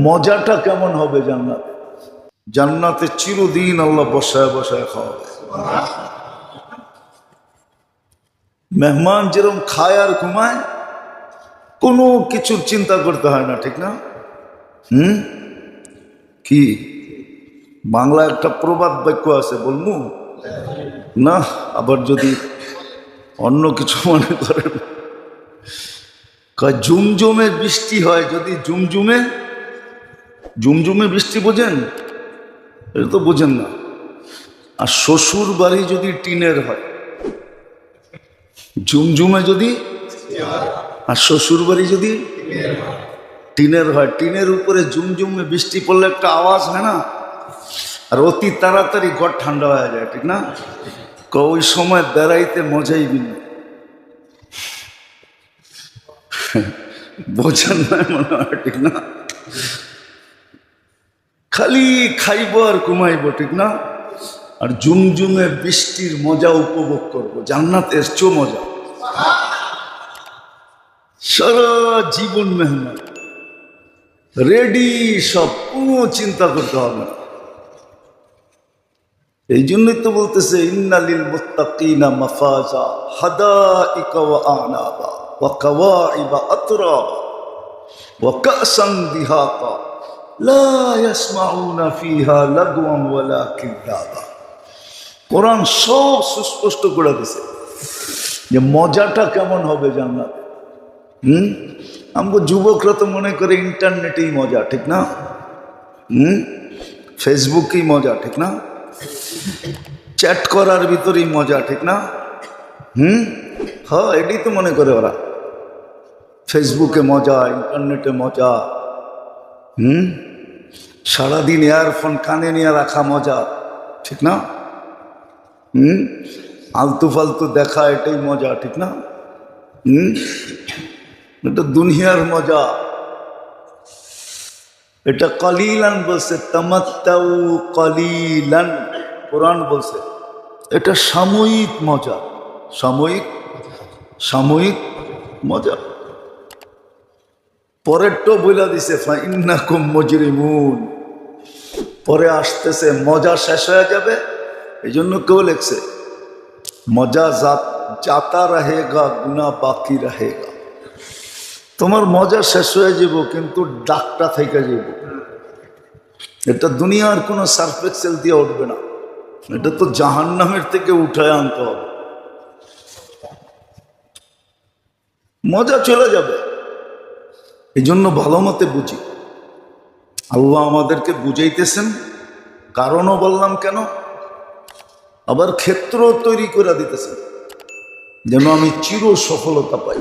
মজাটা কেমন হবে জান্নাতে? জান্নাতে চিরদিন আল্লাহ বসায় বসায় খাওয়াবে। মেহমান যেরকম খায় আর ঘুমায়, কোনো কিছুর চিন্তা করতে হয় না, ঠিক না? কি বাংলা একটা প্রবাদ বাক্য আছে, বলবো না? আবার যদি অন্য কিছু মনে করেন, জুমজুমে বৃষ্টি হয়, যদি জুমজুমে জুমজুমে বৃষ্টি বোঝেন? এটা তো বোঝেন না। আর শ্বশুর বাড়ি যদি টিনের হয়, জুমজুমে যদি, আর শ্বশুর বাড়ি যদি টিনের হয়, টিনের উপরে জুমজুমে বৃষ্টি পড়লে একটা আওয়াজ হয় না? আর অতি তাড়াতাড়ি ঘর ঠান্ডা হয়ে যায়, ঠিক না? ওই সময় বেড়াইতে মজাই ভিন্ন। বোঝেন না মনে হয়, ঠিক না? খালি খাইব আর ঘুমাইব, ঠিক না? আর জুমজুমে বৃষ্টির মজা উপভোগ করবো। জান্নাতের চো মজা। সারা জীবন মেহনত রেডি, সব, কোনো চিন্তা করতে হবে না। এই জন্যই তো বলতেছে ইন্নালিল মুত্তাকিনা মাফাজা হাদাইকা ওয়া আনাবা ওয়া কাওয়াইবা আতরাবা ওয়া কাসান দিহাকা লা ইয়াসমাউনা ফিহা লাগওয়ান ওয়ালা কিযাবা। কোরআন সব সুস্পষ্ট করে দিছে যে মজাটা কেমন হবে জান্নাতে। আমগো যুবকরা তো মনে করে ইন্টারনেটেই মজা, ঠিক না? ফেসবুকেই মজা, ঠিক না? চ্যাট করার ভিতরেই মজা, ঠিক না? হ্যাঁ, এটাই তো মনে করে ওরা। ফেসবুকে মজা, ইন্টারনেটে মজা। সারাদিন ইয়ারফোন কানে নিয়ে রাখা মজা, ঠিক না? আলতু ফালতু দেখা, এটাই মজা, ঠিক না? এটা দুনিয়ার মজা। এটা কলিলান বলছে, তামাত্তাউ কলিলান কোরআন বলছে। এটা সাময়িক মজা, সাময়িক সাময়িক মজা। পরেরটা বইলা দিছে ফাইন্নাকুম মুজরিমুন। পরে আসতেছে মজা শেষ হয়ে যাবে, এই জন্য কেউ লেখছে মজা যাতা রহেগা গুনা বাকি রহেগা। তোমার মজা শেষ হয়ে যাব, কিন্তু ডাকটা থেকে যাব। এটা দুনিয়ার কোনো সার্ফ এক্সেল দিয়ে উঠবে না, এটা তো জাহান্নামের থেকে উঠায় আনতে হবে। মজা চলে যাবে। এই জন্য ভালো মতে বুঝি। আল্লাহ আমাদেরকে বুঝাইতেছেন, কারণও বললাম কেন, আবার ক্ষেত্র তৈরি করে দিতেছেন যেন আমি চির সফলতা পাই,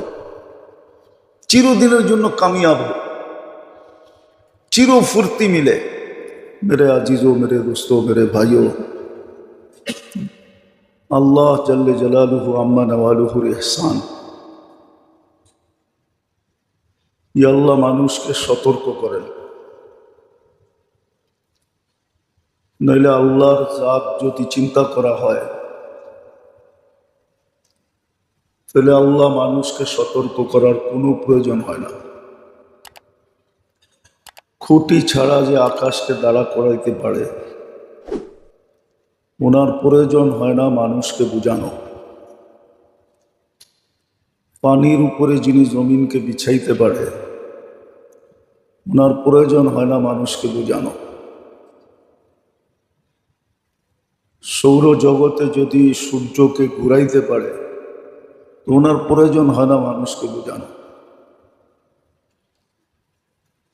চিরদিনের জন্য কামিয়াব, চির ফুর্তি মিলে। मेरे अजीजों, मेरे दोस्तों, मेरे भाइयों, अल्लाह जल्ले जलालुहु अम्मा नवालुहुर इहसान, ये अल्लाह মানুষকে সতর্ক করেন। নইলে আল্লাহর জাত যদি চিন্তা করা হয়, তাহলে আল্লাহ মানুষকে সতর্ক করার কোনো প্রয়োজন হয় না। খুঁটি ছাড়া যে আকাশকে দাঁড়া করাইতে পারে, ওনার প্রয়োজন হয় না মানুষকে বুঝানো। পানির উপরে যিনি জমিনকে বিছাইতে পারে, ওনার প্রয়োজন হয় না মানুষকে বুঝানো। সৌরজগতে যদি সূর্যকে ঘুরাইতে পারে, তো ওনার প্রয়োজন হয় না মানুষকে বোঝানো।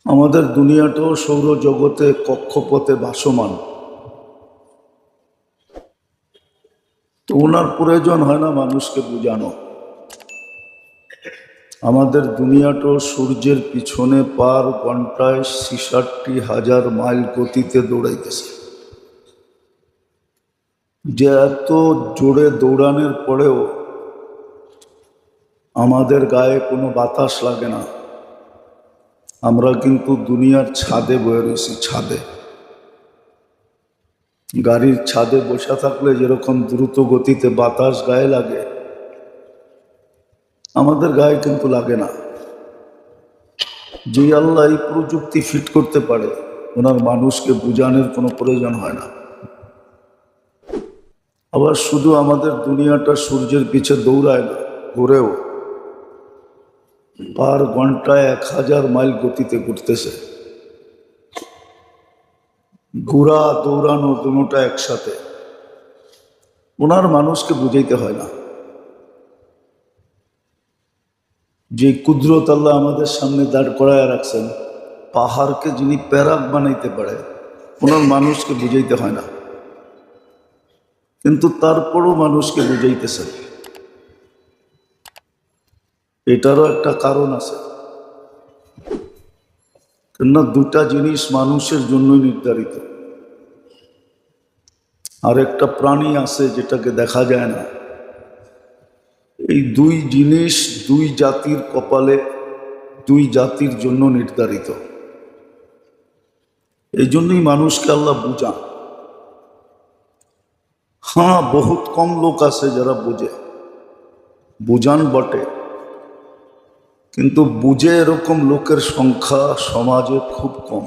আমাদের দুনিয়াটাও সৌরজগতে কক্ষপথে ভাসমান, তো ওনার প্রয়োজন হয় না মানুষকে বোঝানো। আমাদের দুনিয়াটাও সূর্যের পিছনে পার ঘন্টায় ৬৬,০০০ মাইল গতিতে দৌড়াইতেছে। যে এত জোরে দৌড়ানোর পরেও আমাদের গায়ে কোনো বাতাস লাগে না। আমরা কিন্তু দুনিয়ার ছাদে বয়ে রয়েছি, ছাদে। গাড়ির ছাদে বসে থাকলে যেরকম দ্রুত গতিতে বাতাস গায়ে লাগে, আমাদের গায়ে কিন্তু লাগে না। যে আল্লাহ এই প্রযুক্তি ফিট করতে পারে, ওনার মানুষকে বুঝানোর কোনো প্রয়োজন হয় না। আবার শুধু আমাদের দুনিয়াটা সূর্যের পিছে দৌড়ায় না, ঘুরেও পার ঘন্টায় 1000 মাইল গতিতে ঘুরতেছে। ঘোরা দৌড়ানো দুটোটা একসাথে, ওনার মানুষকে বুঝাইতে হয় না। যে কুদরত আল্লাহ আমাদের সামনে দাঁড় করায় রাখছেন, পাহাড়কে যিনি প্যারাক বানাইতে পারে, ওনার মানুষকে বুঝাইতে হয় না। কিন্তু তারপরও মানুষকে বুঝাইতেছেন। এটারও একটা কারণ আছে, কেননা দুটা জিনিস মানুষের জন্যই নির্ধারিত। আর একটা প্রাণী আছে যেটাকে দেখা যায় না। এই দুই জিনিস দুই জাতির কপালে, দুই জাতির জন্য নির্ধারিত। এই জন্যই মানুষকে আল্লাহ বুঝান। হ্যাঁ, বহুত কম লোক আছে যারা বুঝে, বুঝান বটে, কিন্তু বুঝে এরকম লোকের সংখ্যা সমাজে খুব কম।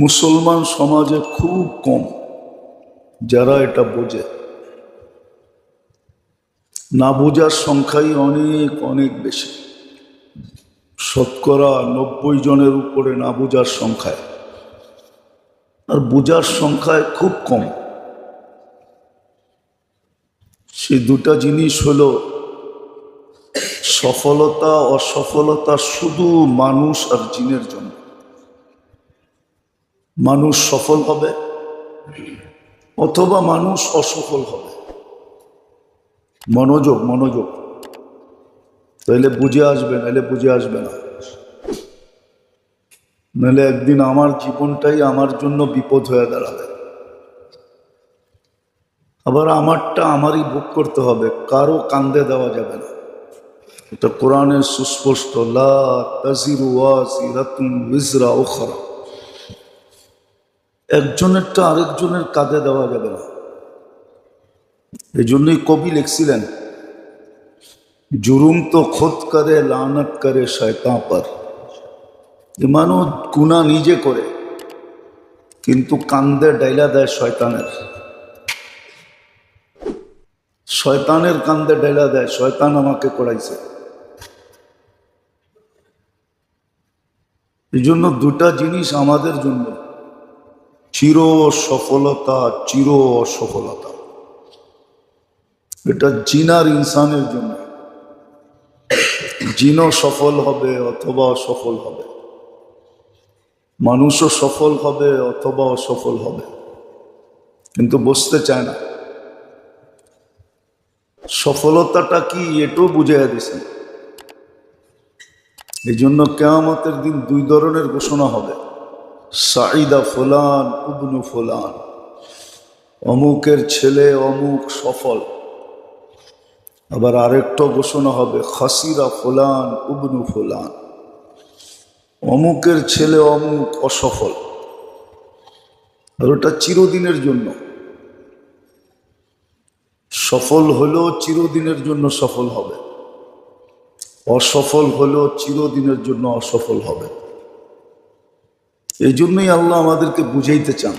মুসলমান সমাজে খুব কম যারা এটা বোঝে। না বোঝার সংখ্যাই অনেক অনেক বেশি, শতকরা 90 জনের উপরে না বোঝার সংখ্যায়, আর বোঝার সংখ্যায় খুব কম। সেই দুটা জিনিস হলো সফলতা অসফলতা শুধু মানুষ আর জিনের জন্য। মানুষ সফল হবে অথবা মানুষ অসফল হবে। মনোযোগ মনোযোগ, তাইলে বুঝে আসবে, নাহলে বুঝে আসবে না। নাহলে একদিন আমার জীবনটাই আমার জন্য বিপদ হয়ে দাঁড়াবে। আবার আমারটা আমারই ভোগ করতে হবে, কারো কান্দে দেওয়া যাবে না। এটা কোরআনের সুস্পষ্ট, লা তাজিরু ওয়াজিরাতুন উযরা উখরা। একজনেরটা আরেকজনের কাঁধে দেওয়া যাবে না। এই জন্যই কবি লিখছিলেন, জুরুম তো খুদ করে লানত করে শয়তান পর। মানুষ গুনাহ নিজে করে, কিন্তু কান্দে ডাইলা দেয় শয়তানের। শয়তানের কান্দে ডাইলা দেয়, শয়তান আমাকে করাইছে। এই জন্য দুটা জিনিস আমাদের জন্য, চির সফলতা চির অসফলতা। এটা জিন আর ইনসানের জন্য। জিনও সফল হবে অথবা অসফল হবে, মানুষও সফল হবে অথবা অসফল হবে, কিন্তু বুঝতে চায় না। সফলতাটা কি এটাও বুঝাইয়া দিছেন। এই জন্য কিয়ামতের দিন দুই ধরনের ঘোষণা হবে, সাঈদা ফুলান ইবনু ফুলান, অমুকের ছেলে অমুক সফল। আবার আরেকটা ঘোষণা হবে, খাসিরা ফুলান ইবনু ফুলান, অমুকের ছেলে অমুক অসফল। আর ওটা চিরদিনের জন্য। সফল হলেও চিরদিনের জন্য সফল হবে, অসফল হলেও চিরদিনের জন্য অসফল হবে। এই জন্যই আল্লাহ আমাদেরকে বুঝাইতে চান।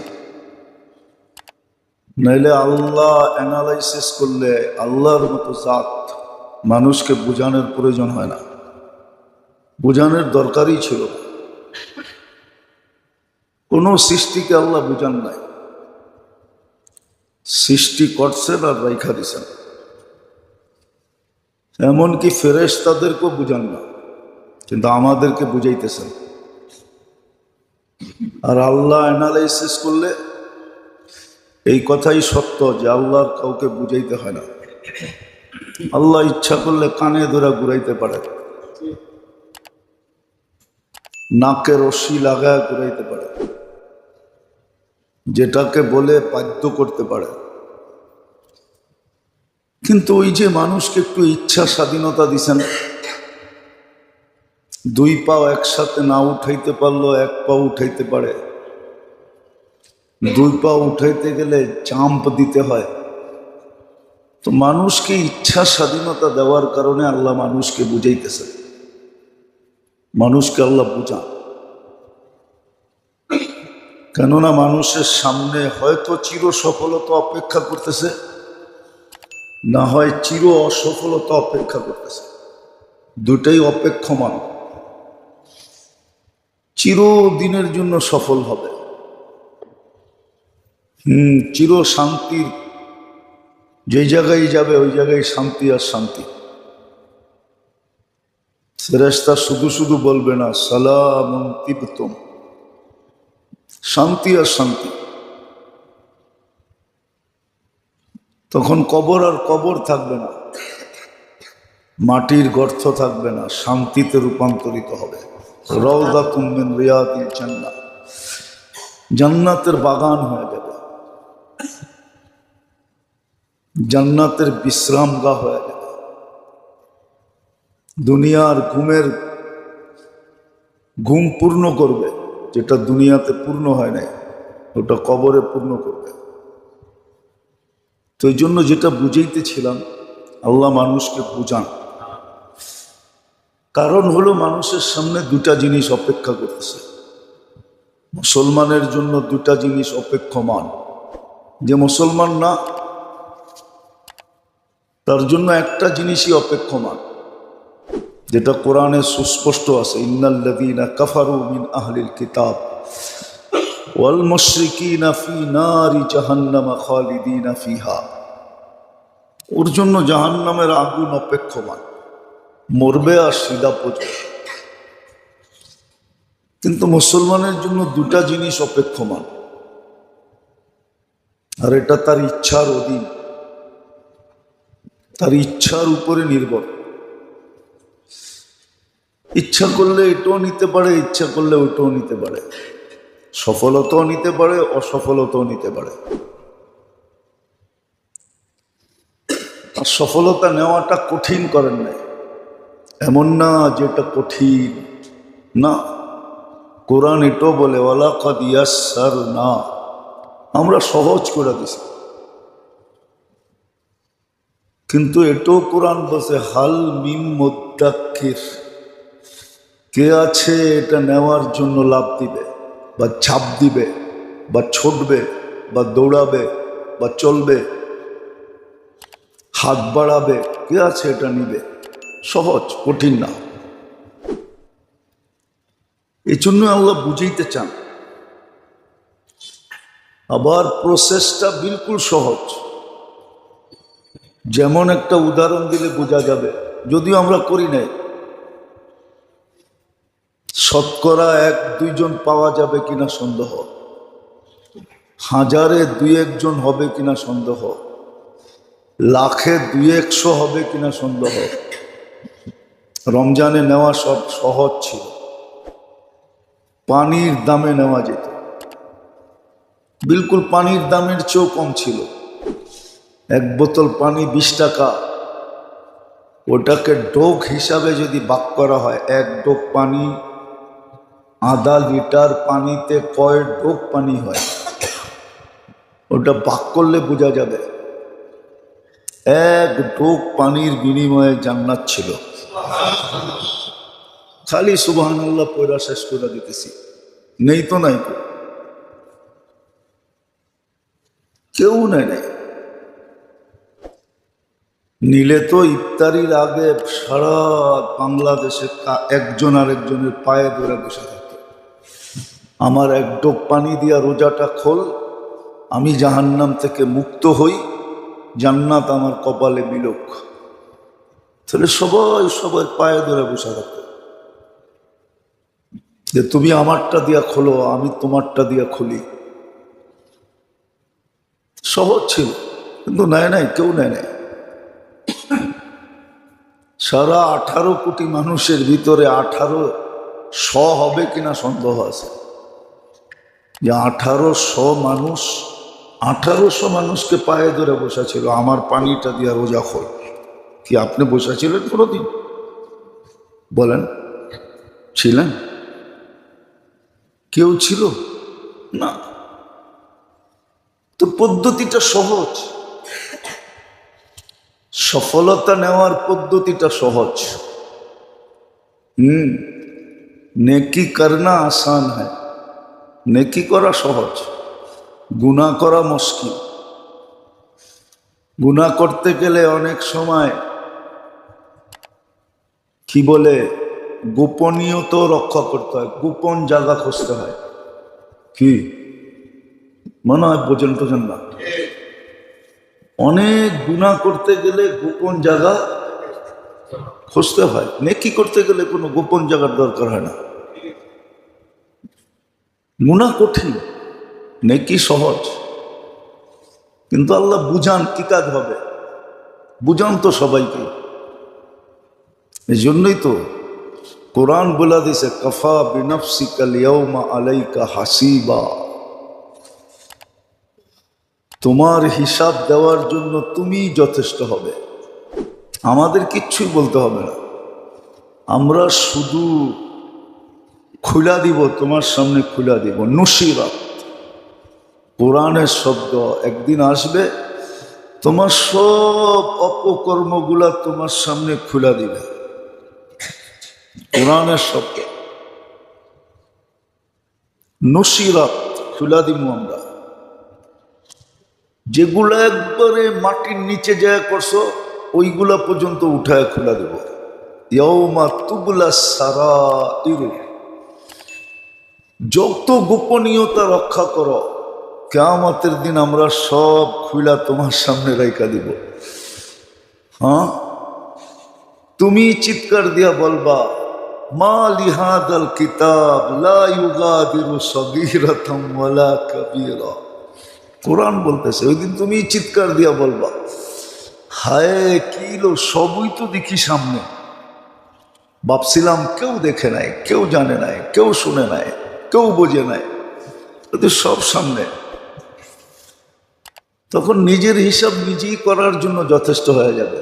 নাইলে আল্লাহ অ্যানালাইসিস করলে আল্লাহর মতো জাত মানুষকে বোঝানোর প্রয়োজন হয় না, বোঝানোর দরকারই ছিল না। কোনো সৃষ্টিকে আল্লাহ বুঝান নাই, সৃষ্টি করছেন আর রাইখা দিছেন। এমনকি ফেরেশতাদেরকেও বুঝান না, কিন্তু আমাদেরকে বুঝাইতেছেন। আর আল্লাহ অ্যানালাইসিস করলে এই কথাই সত্য যে আল্লাহর কাউকে বুঝাইতে হয় না। আল্লাহ ইচ্ছা করলে কানে ধরে ঘুরাইতে পারে, নাকে রশি লাগায় ঘুরাইতে পারে, যেটাকে বলে বাধ্য করতে পারে। কিন্তু ওই যে মানুষকে একটু ইচ্ছা স্বাধীনতা দিছেন, দুই পাও একসাথে না উঠাইতে পারলো এক পা উঠাইতে পারে, দুই পা উঠাইতে গেলে জাম্প দিতে হয়। তো মানুষকে ইচ্ছা স্বাধীনতা দেওয়ার কারণে আল্লাহ মানুষকে বুঝাইতেছে। মানুষকে আল্লাহ বুঝান, কেননা মানুষের সামনে হয়তো চির সফলতা অপেক্ষা করতেছে, না হয় চির অসফলতা অপেক্ষা করতেছে। দুটাই অপেক্ষমান। চিরদিনের জন্য সফল হবে, চির শান্তির যে জায়গায় যাবে ওই জায়গায় শান্তি আর শান্তি। ফেরেশতা শুধু শুধু বলবে না সালামুন তিবতুম, শান্তি আর শান্তি। তখন কবর আর কবর থাকবে না, মাটির গর্ত থাকবে না, শান্তিতে রূপান্তরিত হবে। রাউদাতুম মিন রিয়াদিল জান্নাহ, জান্নাতের বাগান হয়ে যাবে, জান্নাতের বিশ্রামগাহ হয়ে যাবে। দুনিয়ার ঘুম পূর্ণ করবে, যেটা দুনিয়াতে পূর্ণ হয় নাই ওটা কবরে পূর্ণ করবে। তো এই জন্য যেটা বুঝাইতেছিলাম, আল্লাহ মানুষকে বুঝান। কারণ হলো মানুষের সামনে দুটা জিনিস অপেক্ষা করতেছে। মুসলমানের জন্য দুটা জিনিস অপেক্ষমান। যে মুসলমান না, তার জন্য একটা জিনিসই অপেক্ষমান, যেটা কোরআনে সুস্পষ্ট আছে, ইন্নাল্লাযীনা কাফারু মিন আহলিল কিতাব ওয়াল মুশরিকিনা ফি নারি জাহান্নাম খালিদিনা ফিহা। ওর জন্য জাহান্নামের আগুন অপেক্ষমান, মরবে আর সিধা পড়বে। কিন্তু মুসলমানের জন্য দুটা জিনিস অপেক্ষমান, আর এটা তার ইচ্ছার অধীন, তার ইচ্ছার উপরে নির্ভর। ইচ্ছা করলে এটাও নিতে পারে, ইচ্ছা করলে ওটাও নিতে পারে, সফলতাও নিতে পারে, অসফলতাও নিতে পারে। আর সফলতা নেওয়াটা কঠিন করেন নাই, এমন না যেটা কঠিন না। কোরআন এটাও বলে ওয়ালাকাদ ইয়াসসারনা, আমরা সহজ করে দিছি। কিন্তু এটাও কোরআন বলছে হাল মিন মুদ্দাক্কির, কে আছে এটা নেওয়ার জন্য লাভ দিবে বা ঝাঁপ দিবে বা ছুটবে বা দৌড়াবে বা চলবে, হাত বাড়াবে, কে আছে এটা নিবে? সহজ, কঠিন না। এই জন্য আল্লাহ বুঝাইতে চান। আবার প্রসেসটা বিলকুল সহজ। যেমন একটা উদাহরণ দিলে বোঝা যাবে, যদিও আমরা করি নাই। শতকরা 1-2 জন পাওয়া যাবে কিনা সন্দেহ, হাজারে 2-1 জন হবে কিনা সন্দেহ, লাখে 2-100 হবে কিনা সন্দেহ। রমজানে নেওয়া সব সহজ ছিল, পানির দামে নেওয়া যেত, বিলকুল পানির দামের চেয়েও কম ছিল। 1 বোতল পানি 20 টাকা। ওটাকে ডোক হিসাবে যদি ভাগ করা হয়, 1 ডোক পানি আধা লিটার পানিতে কয় ডোক পানি হয়, ওটা ভাগ করলে বোঝা যাবে। 1 ডোক পানির বিনিময়ে জান্নাত ছিল। খালি সুবহানাল্লাহ পয়রা শেষ করে দিতেছি, নেই তো নাই তো, কেউ নেয় নাই। নিলে তো ইফতারির আগে সারা বাংলাদেশে একজন আরেকজনের পায়ে ধরে বসে থাকতো, আমার 1 ডোক পানি দিয়া রোজাটা খোল, আমি জাহান্নাম থেকে মুক্ত হই, জান্নাত আমার কপালে বিলোক। তাহলে সবাই পায়ে ধরে বসে থাকতো যে তুমি আমারটা দিয়া খোলো, আমি তোমারটা দিয়া খুলি। সহজ ছিল, কিন্তু নেয় নাই, কেউ নেয় নাই। সারা 18 কোটি মানুষের ভিতরে 1800 হবে কিনা সন্দেহ আছে, যে 1800 মানুষকে পায়ে ধরে বসেছিল, আমার পানিটা দিয়া রোজা খোল। কি আপনি বসেছিলেন কোনোদিন? বলেন, ছিলেন? কেউ ছিল না। তো পদ্ধতিটা সহজ, সফলতা নেওয়ার পদ্ধতিটা সহজ। नेकी करना आसान है, नेकी करा सहज, गुनाह करा मुश्किल। गुनाह करते गेले अनेक समय কি বলে গোপনীয়তা রক্ষা করতে হয়, গোপন জায়গা খুঁজতে হয়। কি মনে হয় বোঝেন টোঝেন না? অনেক গুনাহ করতে গেলে গোপন জায়গা খুঁজতে হয়। নেকি করতে গেলে কোনো গোপন জায়গার দরকার হয় না। গুনাহ কঠিন, নেকি সহজ। কিন্তু আল্লাহ বুঝান কি কাজ হবে, বুঝান তো সবাইকে। এই জন্যই তো কোরআন বলে দিয়েছে কাফা বিনফসিকা লিয়াউমা আলাইকা হাসিবা, তোমার হিসাব দেওয়ার জন্য তুমিই যথেষ্ট হবে, আমাদের কিচ্ছুই বলতে হবে না। আমরা শুধু খুলা দিব, তোমার সামনে খুলা দিব। নুসিরাত কোরআনের শব্দ, একদিন আসবে তোমার সব অপকর্মগুলা তোমার সামনে খুলা দিবে। কোরআনের শব্দ নুসিরাত, খুলা দিব আমরা। যেগুলা একবারে মাটির নিচে যায় করছো ওইগুলা পর্যন্ত উঠায় খুলা দেব। ইয়াউমা তুবলা সারাইরু, যত গোপনীয়তা রক্ষা করো কিয়ামতের দিন আমরা সব খুলা তোমার সামনে রাইখা দিব। হ্যাঁ, তুমি চিৎকার দিয়া বলবা মা লিহাদাল কিতাব লা ইউগাদিরু সগীরাতাম ওয়ালা কাবীরা। কোরআন বলতেছে ওই দিন তুমি চিৎকার দিয়া বলবা হায় কি লো, সবই তো দেখি সামনে, ভাবছিলাম কেউ দেখে নাই, কেউ জানে নাই, কেউ শুনে নাই, কেউ বোঝে নাই, সব সামনে। তখন নিজের হিসাব নিজেই করার জন্য যথেষ্ট হয়ে যাবে,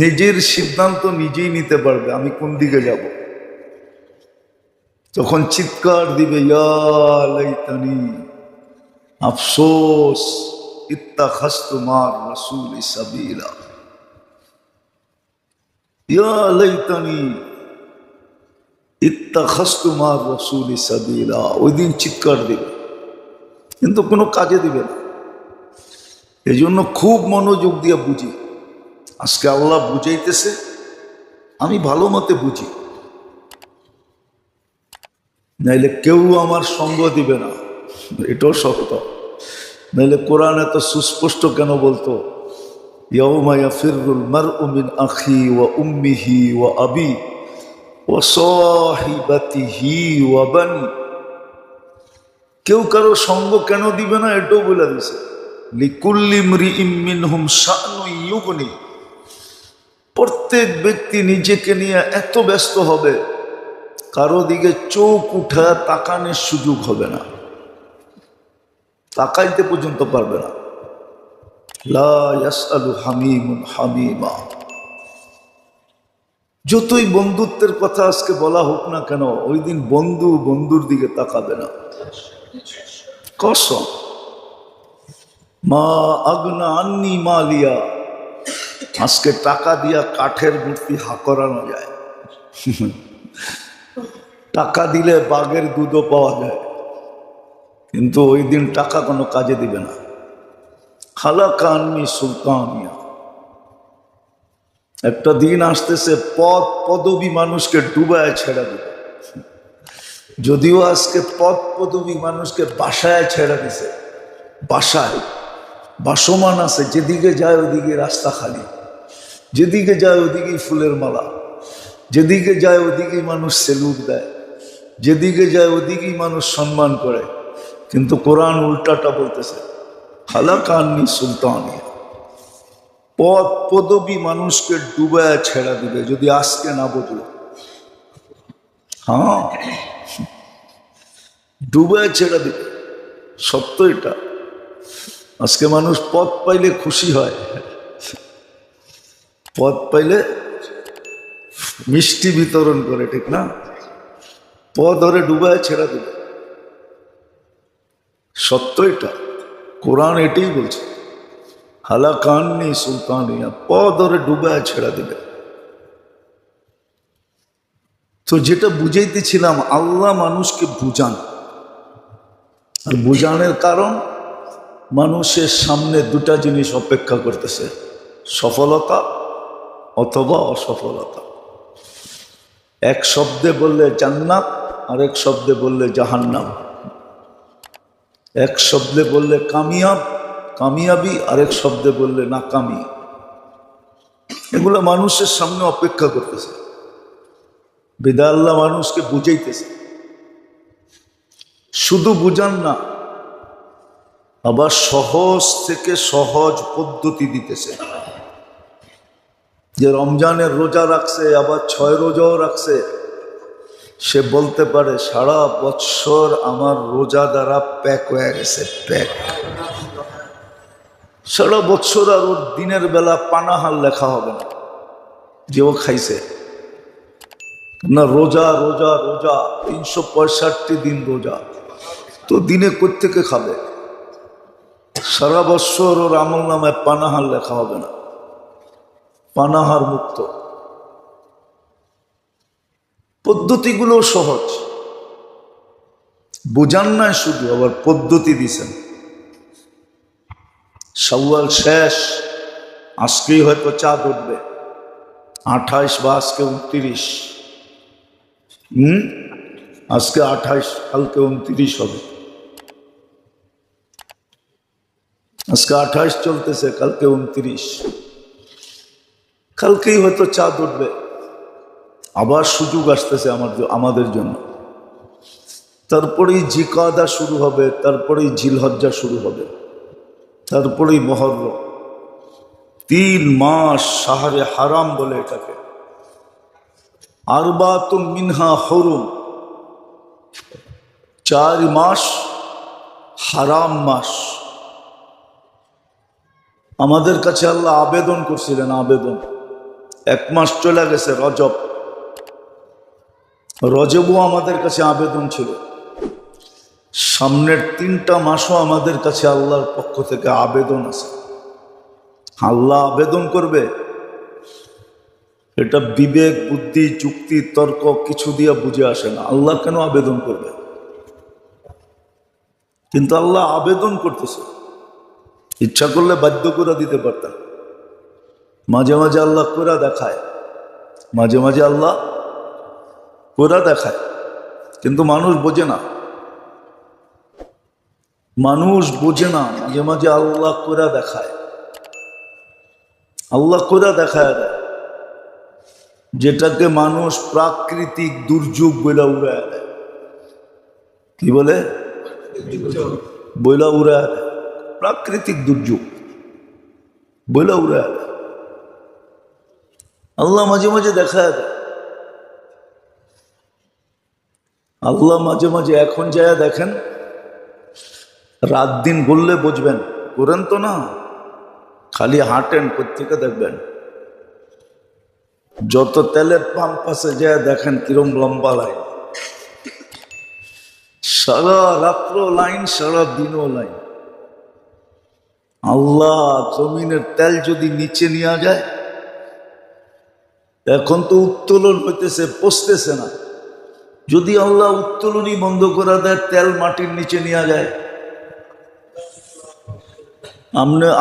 নিজের সিদ্ধান্ত নিজেই নিতে পারবে আমি কোন দিকে যাব। তখন চিৎকার দিবে ইয়া লাইতানি আফসোস ইত্তাখাযতু মা'আর রাসূলি সাবিলা, ইয়া লাইতানি ইত্তাখাযতু মা'আর রাসূলি সাবিলা। ওই দিন চিৎকার দিবে, কিন্তু কোনো কাজে দিবে না। এই জন্য খুব মনোযোগ দিয়ে বুঝি। আজকে আল্লাহ বুঝাইতেছে, আমি ভালো মতে বুঝি, নাইলে কেউ আমার সঙ্গ দিবে না, এটাও সত্য। নাইলে কোরআন এত সুস্পষ্ট কেন বলতো ইয়াউমা ইয়াফিরুল মারউ মিন আখি ওয়া উম্মিহি ওয়া আবি ওয়া সাহিবাতিহি ওয়া বানি। কেউ কারো সঙ্গ কেন দিবে না এটাও বলে দিছে। লিকুল্লি ইমরিইম মিনহুম শা'নুন ইউগনি, প্রত্যেক ব্যক্তি নিজেকে নিয়ে এত ব্যস্ত হবে কারো দিকে চোখ উঠা তাকানোর সুযোগ হবে না, তাকাইতে পর্যন্ত পারবে না। লা ইয়াসআলু হামিমুন হামিমা। যতই বন্ধুত্বের কথা আজকে বলা হোক না কেন, ওই দিন বন্ধু বন্ধুর দিকে তাকাবে না। কসম, মা আগনা আন্নি মালিয়া। আজকে টাকা দিয়া কাঠের মূর্তি হা করানো যায়, টাকা দিলে বাঘের দুধও পাওয়া যায়, কিন্তু ওই দিন টাকা কোনো কাজে দিবে না। খালাকা আন্নি সুলতানিয়া। একটা দিন আসতেছে পদ পদবী মানুষকে ডুবায় ছেড়ে দিবে। যদিও আজকে পদ পদবী মানুষকে বাসায় ছেড়ে দিছে, বাসায় বাসমান আছে, যেদিকে যায় ওদিকে রাস্তা খালি, যেদিকে যায় ওদিকেই ফুলের মালা, যেদিকে যায় ওদিকেই মানুষ সেলুট দেয়, যেদিকে যায় ওদিকেই মানুষ সম্মান করে। কিন্তু কোরআন উল্টাটা বলতেছে খালাকা আন্নি সুলতানিয়া, পদ পদবী মানুষকে ডুবায় ছেড়া দিবে যদি আজকে না বুঝলো। হ্যাঁ, ডুবায় ছেড়া দিবে, সত্য এটা। আজকে মানুষ পদ পাইলে খুশি হয়, পদ পাইলে মিষ্টি বিতরণ করে, ঠিক না? পদ ধরে ডুবায় ছেড়া দিবে, সত্য এটা। কোরআন এটাই বলছে খালাকা আন্নি সুলতানিয়া, পদ ধরে ডুবায় ছেড়া দিবে। তো যেটা বুঝাইতেছিলাম, আল্লাহ মানুষকে বুঝান, আর বুঝানোর কারণ মানুষের সামনে দুটা জিনিস অপেক্ষা করতেছে, সফলতা অথবা অসফলতা। এক শব্দে বললে জান্নাত, আর এক শব্দে বললে জাহান্নাম। এক শব্দে বললে কামিয়াবি, আরেক শব্দে বললে নাকামি। এগুলো মানুষের সামনে অপেক্ষা করতেছে, বিধায় আল্লাহ মানুষকে বুঝাইতেছে। শুধু বুঝান না, আবার সহজ থেকে সহজ পদ্ধতি দিতেছে। যে রমজানের রোজা রাখছে, আবার 6 রোজাও রাখছে, সে বলতে পারে সারা বৎসর আমার রোজা দ্বারা প্যাক হয়ে গেছে, প্যাক। সারা বৎসর আর ওর দিনের বেলা পানাহার লেখা হবে না যে ও খাইছে না। রোজা রোজা রোজা, 365 দিন রোজা, তো দিনে কোত্থেকে খাবে? সারা বৎসর ওর আমল নামায় পানাহার লেখা হবে না, পানাহার মুক্ত। পদ্ধতিগুলো সহজ, বোঝান নাই শুধু, আবার পদ্ধতি দিছেন। শাওয়াল শেষ, আজকেই হয়তো চাঁদ উঠবে, 28 বা আজকে 29। আজকে 28, কালকে 29 হবে। আজকে 28 চলতেছে, কালকে 29। কালকেই হয়তো চাঁদ উঠবে, আবার সুযোগ আসতেছে আমাদের জন্য। তারপরেই জিকাদা শুরু হবে, তারপরেই জিলহজ্জা শুরু হবে, তারপরেই মুহররম। 3 মাস শাহরে হারাম বলে এটাকে। আরবাতুম মিনহা হুরুম, 4 মাস হারাম মাস। আমাদের কাছে আল্লাহ আবেদন করছিলেন, আবেদন। 1 মাস চলে গেছে, রজব। রজবও আমাদের কাছে আবেদন ছিল। সামনের 3টা মাসও আমাদের কাছে আল্লাহর পক্ষ থেকে আবেদন আছে। আল্লাহ আবেদন করবে, এটা বিবেক, বুদ্ধি, যুক্তি, তর্ক কিছু দিয়ে বুঝে আসে না। আল্লাহ কেন আবেদন করবে? কিন্তু আল্লাহ আবেদন করতেছে। ইচ্ছা করলে বাধ্য করে দিতে পারতেন। মাঝে মাঝে আল্লাহ করে দেখায়, মাঝে মাঝে আল্লাহ করে দেখায়, কিন্তু মানুষ বোঝে না। মানুষ বোঝে না, মাঝে মাঝে আল্লাহ করে দেখায়। আল্লাহ করে দেখায় দেয়, যেটাকে মানুষ প্রাকৃতিক দুর্যোগ বইলা উড়ায় দেয়। কি বলে? বইলা উড়ায় দেয়, প্রাকৃতিক দুর্যোগ বইলা উড়ায় দেয়। আল্লাহ মাঝে মাঝে দেখায় দেয়। আল্লাহ মাঝে মাঝে, এখন যায় দেখেন, রাত দিন বললে বুঝবেন, করেন তো না, খালি হাঁটেন, কোত্থেকে দেখবেন। যত তেলের পাম্প আছে যায় দেখেন কিরম লম্বা লাইন, সারা রাত্র লাইন, সারা দিনও লাইন। আল্লাহ জমিনের তেল যদি নিচে নিয়ে যায়, এখন তো উত্তোলন হইতেছে, পচতেছে না। যদি আল্লাহ উত্তোলনই বন্ধ করে দেয়, তেল মাটির নিচে নিয়ে যায়,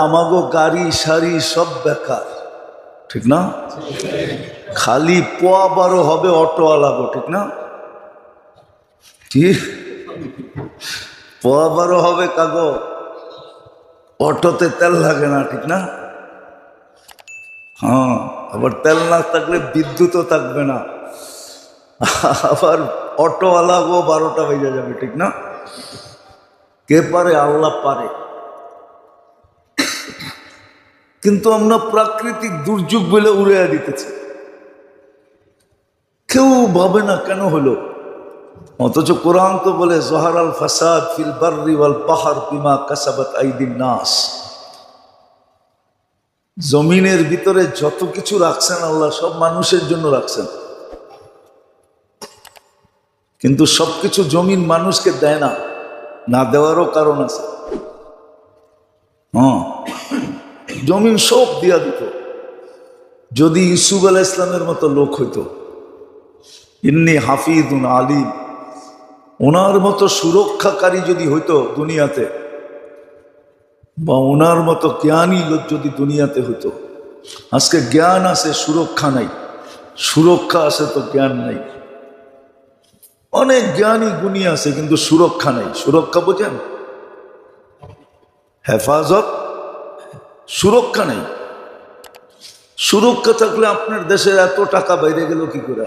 আমাগো গাড়ি সারি সব বেকার, ঠিক না? খালি পোয়া 12 হবে অটোওয়ালাগো, ঠিক না? ঠিক, পোয়া 12 হবে কাগো, অটোতে তেল লাগে না, ঠিক না? হ্যাঁ, আবার তেল না থাকলে বিদ্যুৎও থাকবে না, আবার অটোওয়ালাগো 12টা বেজে যাবে, ঠিক না? কে পারে? আল্লাহ পারে। কিন্তু আমরা প্রাকৃতিক দুর্যোগ বলে উড়িয়ে দিতেছি, কেউ ভাবে না কেন হলো। অথচ কোরআন তো বলে জহারাল ফাসাদ ফিল বাররি ওয়াল বাহর বিমা কাসাবাত আইদিন নাস। জমিনের ভিতরে যত কিছু রাখছেন আল্লাহ, সব মানুষের জন্য রাখছেন, কিন্তু সবকিছু জমিন মানুষকে দেয় না, না দেওয়ারও কারণ আছে। হ্যাঁ, জমিন সব দিয়া দিত যদি ইউসুফ আলাইহিস সালামের মতো লোক হইতো। ইন্নী হাফিজুন আলিম। ওনার মতো সুরক্ষাকারী যদি হইতো দুনিয়াতে, বা ওনার মতো জ্ঞানী লোক যদি দুনিয়াতে হইতো। আজকে জ্ঞান আছে, সুরক্ষা নাই। সুরক্ষা আছে তো জ্ঞান নাই। অনেক জ্ঞানী গুণী আছে কিন্তু সুরক্ষা নাই। সুরক্ষা বোঝেন? হেফাজত, সুরক্ষা নেই। সুরক্ষা থাকলে আপনার দেশের এত টাকা বাইরে গেল কি করে?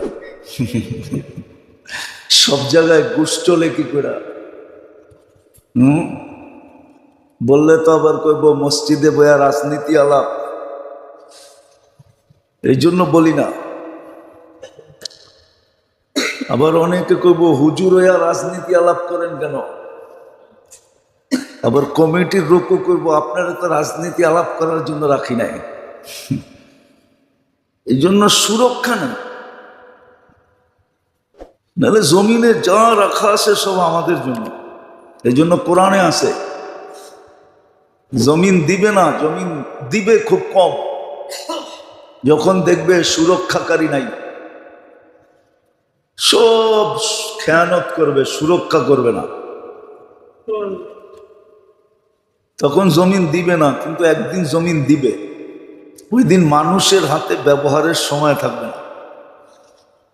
সব জায়গায় ঘুষ চলে কি করে? বললে তো আবার কইব মসজিদে বয়া রাজনীতি আলাপ। এই জন্য বলি না। আবার অনেকে কইব হুজুর হইয়া রাজনীতি আলাপ করেন কেন? আবার কমিটির লোকও কইব আপনারা তো রাজনীতি আলাপ করার জন্য রাখি নাই। এই জন্য সুরক্ষা নেই। নাহলে জমিনে যা রাখা আছে সব আমাদের জন্য। এই জন্য কোরআনে আছে জমিন দিবে না, জমিন দিবে খুব কম যখন দেখবে সুরক্ষাকারী নাই। সব খেয়ানত করবে, সুরক্ষা করবে না, তখন জমিন দিবে না। কিন্তু একদিন জমিন দিবে, ওই দিন মানুষের হাতে ব্যবহারের সময় থাকবে না।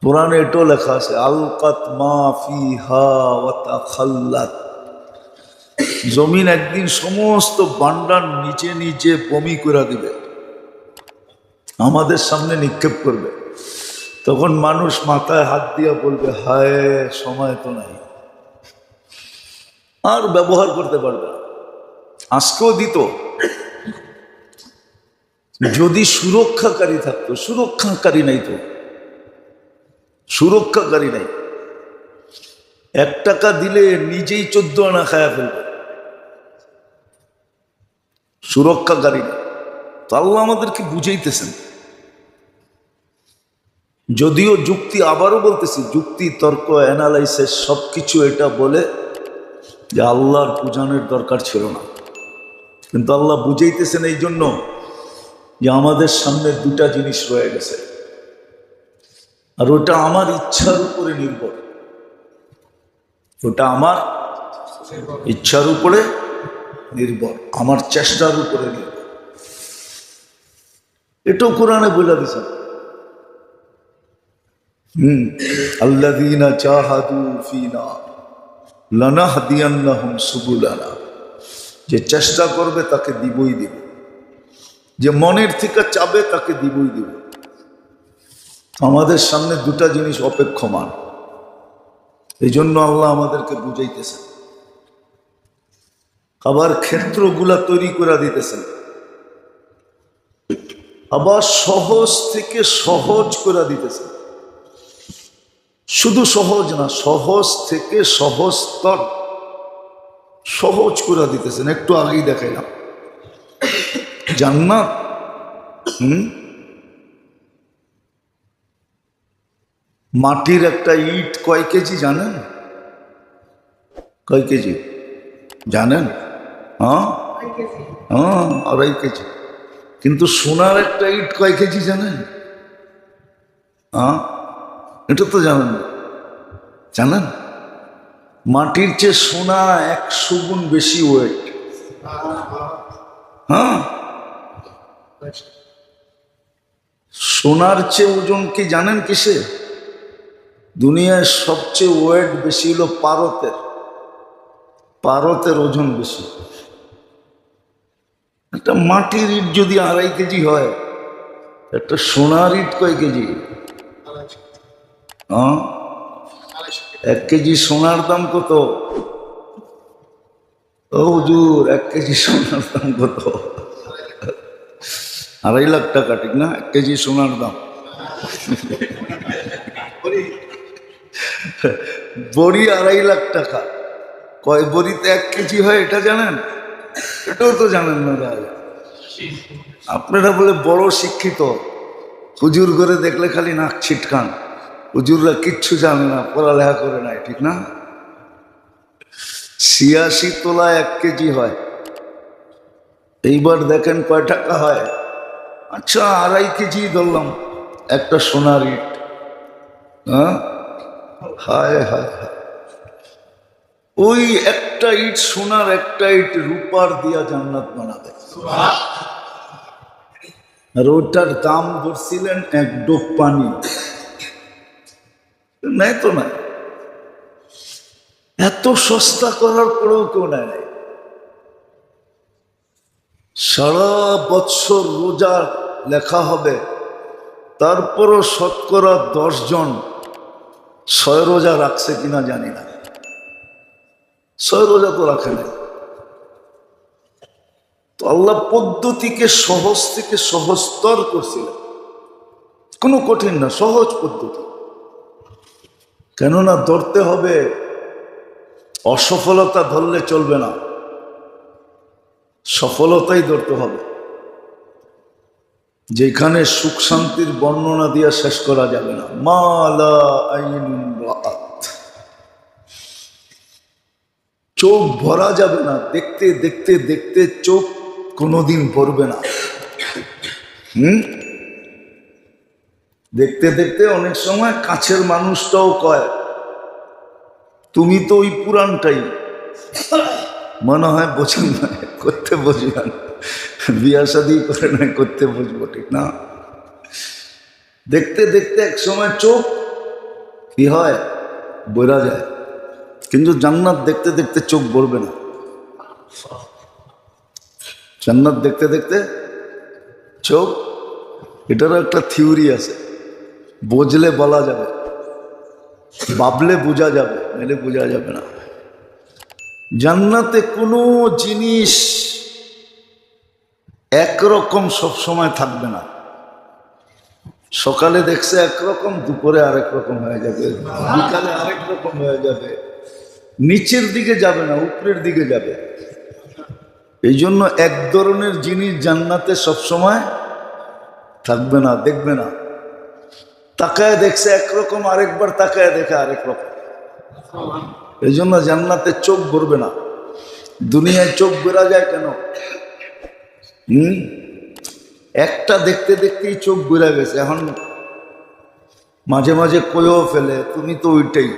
কোরআনে এটাও লেখা আছে আলকাত মা ফিহা ওয়া তাখাল্লাত। জমিন একদিন সমস্ত বান্ডার নিচে নিচে বমি করে দিবে, আমাদের সামনে নিক্ষেপ করবে। তখন মানুষ মাথায় হাত দিয়া বলবে হায় সময় তো নাই, আর ব্যবহার করতে পারবে না। আজকেও দিত যদি সুরক্ষাকারী থাকতো। সুরক্ষাকারী নাই তো, সুরক্ষাকারী নাই। 1 টাকা দিলে নিজেই 14 আনা খায়া ফেলবে, সুরক্ষাকারী না। তো আল্লাহ আমাদেরকে বুঝাইতেছেন। যদিও যুক্তি, আবারও বলতেছি, যুক্তি তর্ক অ্যানালাইসিস সবকিছু এটা বলে যে আল্লাহর পূজনের দরকার ছিল না, কিন্তু আল্লাহ বুঝাইতেছেন এই জন্য যে আমাদের সামনে 2টা জিনিস রয়ে গেছে, আর ওটা আমার ইচ্ছার উপরে নির্ভর। ওটা আমার ইচ্ছার উপরে নির্ভর, আমার চেষ্টার উপরে নির্ভর। এটাও কোরআনে বলে দিয়েছেন আল্লাযীনা জাহাদু ফীনা লানাহদিয়ান্নাহুম সুবুলানা। যে চেষ্টা করবে তাকে দিবই দিব, যে মনের থেকে চাবে তাকে দিবই দিব। আমাদের সামনে 2টা জিনিস অপেক্ষমান, এই জন্য আল্লাহ আমাদেরকে বুঝাইতেছেন। আবার ক্ষেত্রগুলা তৈরি করে দিতেছেন, আবার সহজ থেকে সহজ করে দিতেছেন। শুধু সহজ না, সহজ থেকে সহজতর সহজ করে দিতেছেন। একটু আগেই দেখাইলাম জান্নাত। মাটির একটা ইট কয় কেজি জানেন? কয় কেজি জানেন? হ্যাঁ, 2.5 কেজি। কিন্তু সোনার একটা ইট কয় কেজি জানেন? এটা তো জানেন না। জানেন মাটির চেয়ে সোনা 100 গুণ বেশি ওয়েট। হ্যাঁ, সোনার চেয়ে ওজন কি জানেন কিসে? দুনিয়ায় সবচেয়ে ওয়েট বেশি হলো পারতের। পারতের ওজন বেশি। একটা মাটির ইট যদি 2.5 কেজি হয়, একটা সোনার ইট কয় কেজি? 1 কেজি সোনার দাম কত? ও হুজুর, 1 কেজি সোনার দাম কত? 2.5 লাখ টাকা, ঠিক না? 1 কেজি সোনার দাম। বড়ি 2.5 লাখ টাকা। কয় বড়িতে 1 কেজি হয় এটা জানেন? এটাও তো জানেন না। আপনারা বলে বড় শিক্ষিত, হুজুর করে দেখলে খালি নাক ছিটকান। হুজুররা কিচ্ছু জানে না, পড়ালেখা করে নাই, ঠিক না? 86 তোলা 1 কেজি হয়। এইবার দেখেন কয় টাকা হয়। আচ্ছা 2.5 কেজি ধরলাম একটা সোনার ইট। হায় হায় হায়, ওই একটা ইট সোনার, একটা ইট রূপার দিয়া জান্নাত বানাবে। আর ওটার দাম ধরছিলেন এক ডোব পানি, নেয় তো নাই। এত সস্তা করার পরেও কেউ নেয় নাই। সারা বৎসর রোজা লেখা হবে, তারপরও শতকরা 10 জন 6 রোজা রাখছে কিনা জানি না, 6 রোজা তো রাখে নাই। তো আল্লাহ পদ্ধতিকে সহজ থেকে সহজতর করছিলেন, কোনো কঠিন না, সহজ পদ্ধতি। কেননা ধরতে হবে, অসফলতা ধরলে চলবে না, সফলতাই ধরতে হবে। যেখানে সুখ শান্তির বর্ণনা দিয়ে শেষ করা যাবে না। মালা আইনুন রাআত, চোখ ভরা যাবে না, দেখতে দেখতে দেখতে চোখ কোনোদিন ভরবে না। দেখতে দেখতে অনেক সময় কাছের মানুষটাও কয়, তুমি তো ওই পুরানটাই, মনে হয় বোঝেন না, করতে বুঝবেন, বিয়া শাদী করে নয়, করতে বুঝবো, ঠিক না? দেখতে দেখতে এক সময় চোখ কি হয়, বোঝা যায়। কিন্তু জান্নাত দেখতে দেখতে চোখ ভরবে না। জান্নাত দেখতে দেখতে চোখ, এটারও একটা থিওরি আছে, বুঝলে বলা যাবে, ভাবলে বোঝা যাবে, নাহলে বোঝা যাবে না। জান্নাতে কোনো জিনিস একরকম সবসময় থাকবে না। সকালে দেখছে একরকম, দুপুরে আরেক রকম হয়ে যাবে, বিকালে আরেক রকম হয়ে যাবে, নিচের দিকে যাবে না, উপরের দিকে যাবে। এই জন্য এক ধরনের জিনিস জান্নাতে সবসময় থাকবে না, দেখবে না। তাকায় দেখছে একরকম, আরেকবার তাকায় দেখে আরেক রকম। এই জন্য জান্নাতে চোখ ভরবে না। দুনিয়ায় চোখ বেরা যায় কেন? একটা দেখতে দেখতেই চোখ বেরা গেছে। এখন মাঝে মাঝে কয়েও ফেলে, তুমি তো ওইটাই,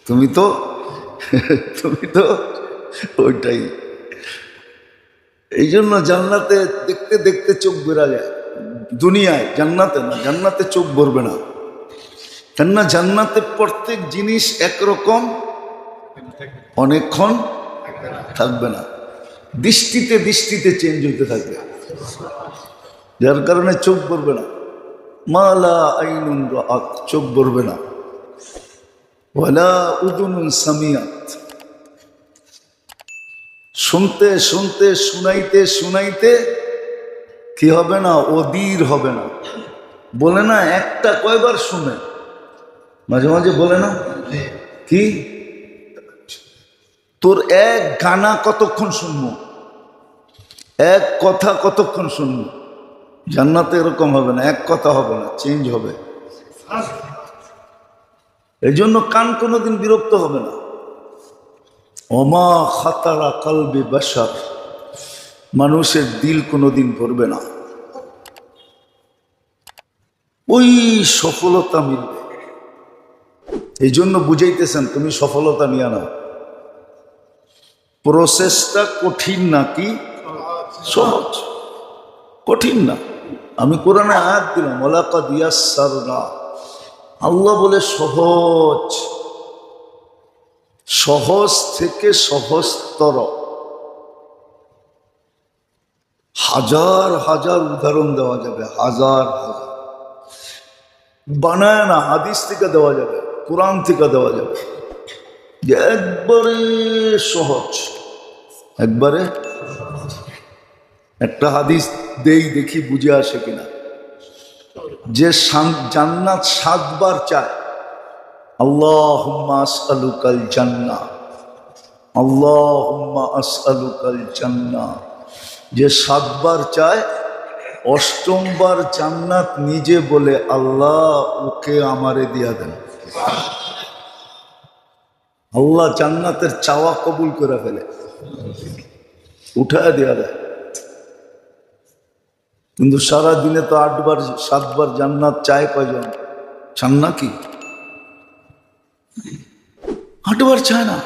তুমি তো ওইটাই। এই জন্য জান্নাতে দেখতে দেখতে চোখ বেরা যায়। দুনিয়ায়, জান্নাতে না, জান্নাতে চোখ ভরবে না। কেননা জান্নাতে প্রত্যেক জিনিস একরকম অনেকক্ষণ থাকবে না, দৃষ্টিতে দৃষ্টিতে চেঞ্জ হতে থাকবে, যার কারণে চোখ ভরবে না। মালা আইনুন রাআত, চোখ ভরবে না। ওয়ালা উযুনুন সামিআত, শুনতে শুনতে, শুনাইতে শুনাইতে কি হবে না, অধীর হবে না। বলে না, একটা কয়বার শুনে, মাঝে মাঝে বলে না, কি তোর এক গানা কতক্ষণ শুনবো, এক কথা কতক্ষণ শুনবো। জান্নাতে এরকম হবে না, এক কথা হবে না, চেঞ্জ হবে। এই জন্য কান কোনোদিন বিরক্ত হবে না। ওমা খাতারা কালবি বাশার, মানুষের দিল কোনোদিন ভরবে না। ওই সফলতা মিলবে। এই জন্য বুঝাইতেছেন, তুমি সফলতা নিয়ে নাও। প্রসেসটা কঠিন নাকি সহজ? কঠিন না। আমি কোরআনে আয়াত দিলাম, ওয়ালাকাদ ইয়াসসারনা, আল্লাহ বলে সহজ। সহজ থেকে সহজতর হাজার হাজার উদাহরণ দেওয়া যাবে, হাজার হাজার। বানায় না, হাদিস থেকে দেওয়া যাবে, কোরআন থেকে দেওয়া যাবে, যে একবারে সহজ, একবারে। একটা হাদিস দেই, দেখি বুঝে আসে কিনা। যে জান্নাত 7 বার চায়, আল্লাহুম্মা আসআলুকাল জান্নাহ, আল্লাহুম্মা আসআলুকাল জান্নাহ, যে 7 বার চায়, 8ম বার জান্নাত নিজে বলে, আল্লাহ ওকে আমারে দিয়া দেন। আল্লাহ জান্নাতের চাওয়া কবুল করে ফেলে, উঠায় দেয়া দেয়। কিন্তু সারা দিনে তো 8 বার 7 বার জান্নাত চায় কয়জন? চান নাকি? হাঁটবার চায় না।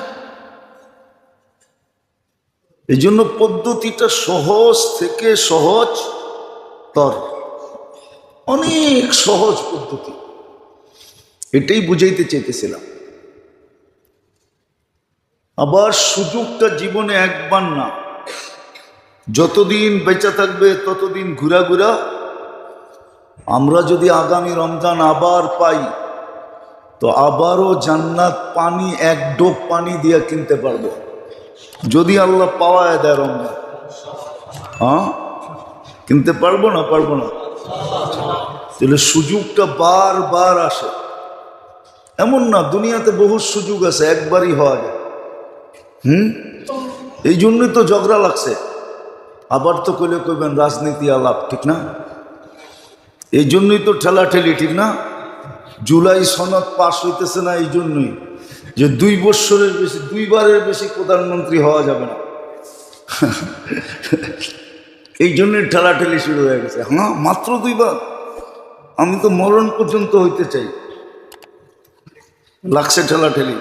এই জন্য পদ্ধতিটা সহজ থেকে সহজ তর, অনেক সহজ পদ্ধতি। এটাই বুঝাইতে চাইতেছিলাম। আবার সুযোগটা জীবনে একবার না, যতদিন বেঁচে থাকবে ততদিন ঘুরা ঘুরা। আমরা যদি আগামী রমজান আবার পাই তো আবারও জান্নাত পানি, এক ডোব পানি দিয়ে কিনতে পারবো, যদি আল্লাহ পাওয়ায় দেয় রমজান। হ্যাঁ, কিনতে পারবো না? পারবো না? তাহলে সুযোগটা বারবার আসে, এমন না। দুনিয়াতে বহু সুযোগ আছে, একবারই হওয়া যায়। এই জন্যই তো ঝগড়া লাগছে। আবার তো কইলে কইবেন রাজনীতি আলাপ, ঠিক না? এই জন্যই তো ঠেলাঠেলি, ঠিক না? জুলাই সনদ পাশ হইতেছে না এই জন্যই যে 2 বছরের বেশি, 2 বারের বেশি প্রধানমন্ত্রী হওয়া যাবে না। এই জন্যই ঠেলাঠেলি শুরু হয়ে গেছে। হ্যাঁ, মাত্র 2 বার? আমি তো মরণ পর্যন্ত হইতে চাই। লাগছে ঠেলাঠেলি।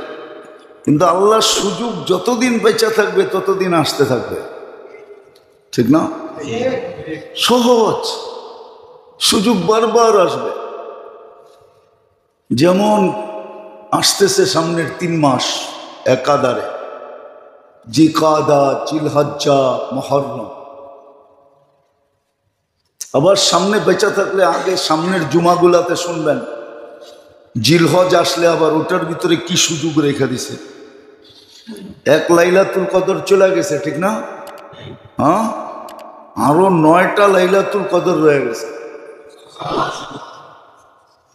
কিন্তু আল্লাহর সুযোগ যতদিন বেঁচে থাকবে ততদিন আসতে থাকবে, ঠিক না? সহজ সুযোগ বারবার আসবে। যেমন আসতেছে সামনের 3 মাস একাধারে, জিকাদা, জিলহজ্জা, মুহররম। আবার সামনে বেঁচে থাকলে আগে সামনের জুমাগুলাতে শুনবেন জিলহজ আসলে আবার ওটার ভিতরে কি সুযোগ রেখে দিছে। 1 লাইলাতুল কদর চলে গেছে, ঠিক না? হ্যাঁ, আরো 9টা লাইলাতুল কদর রয়ে গেছে।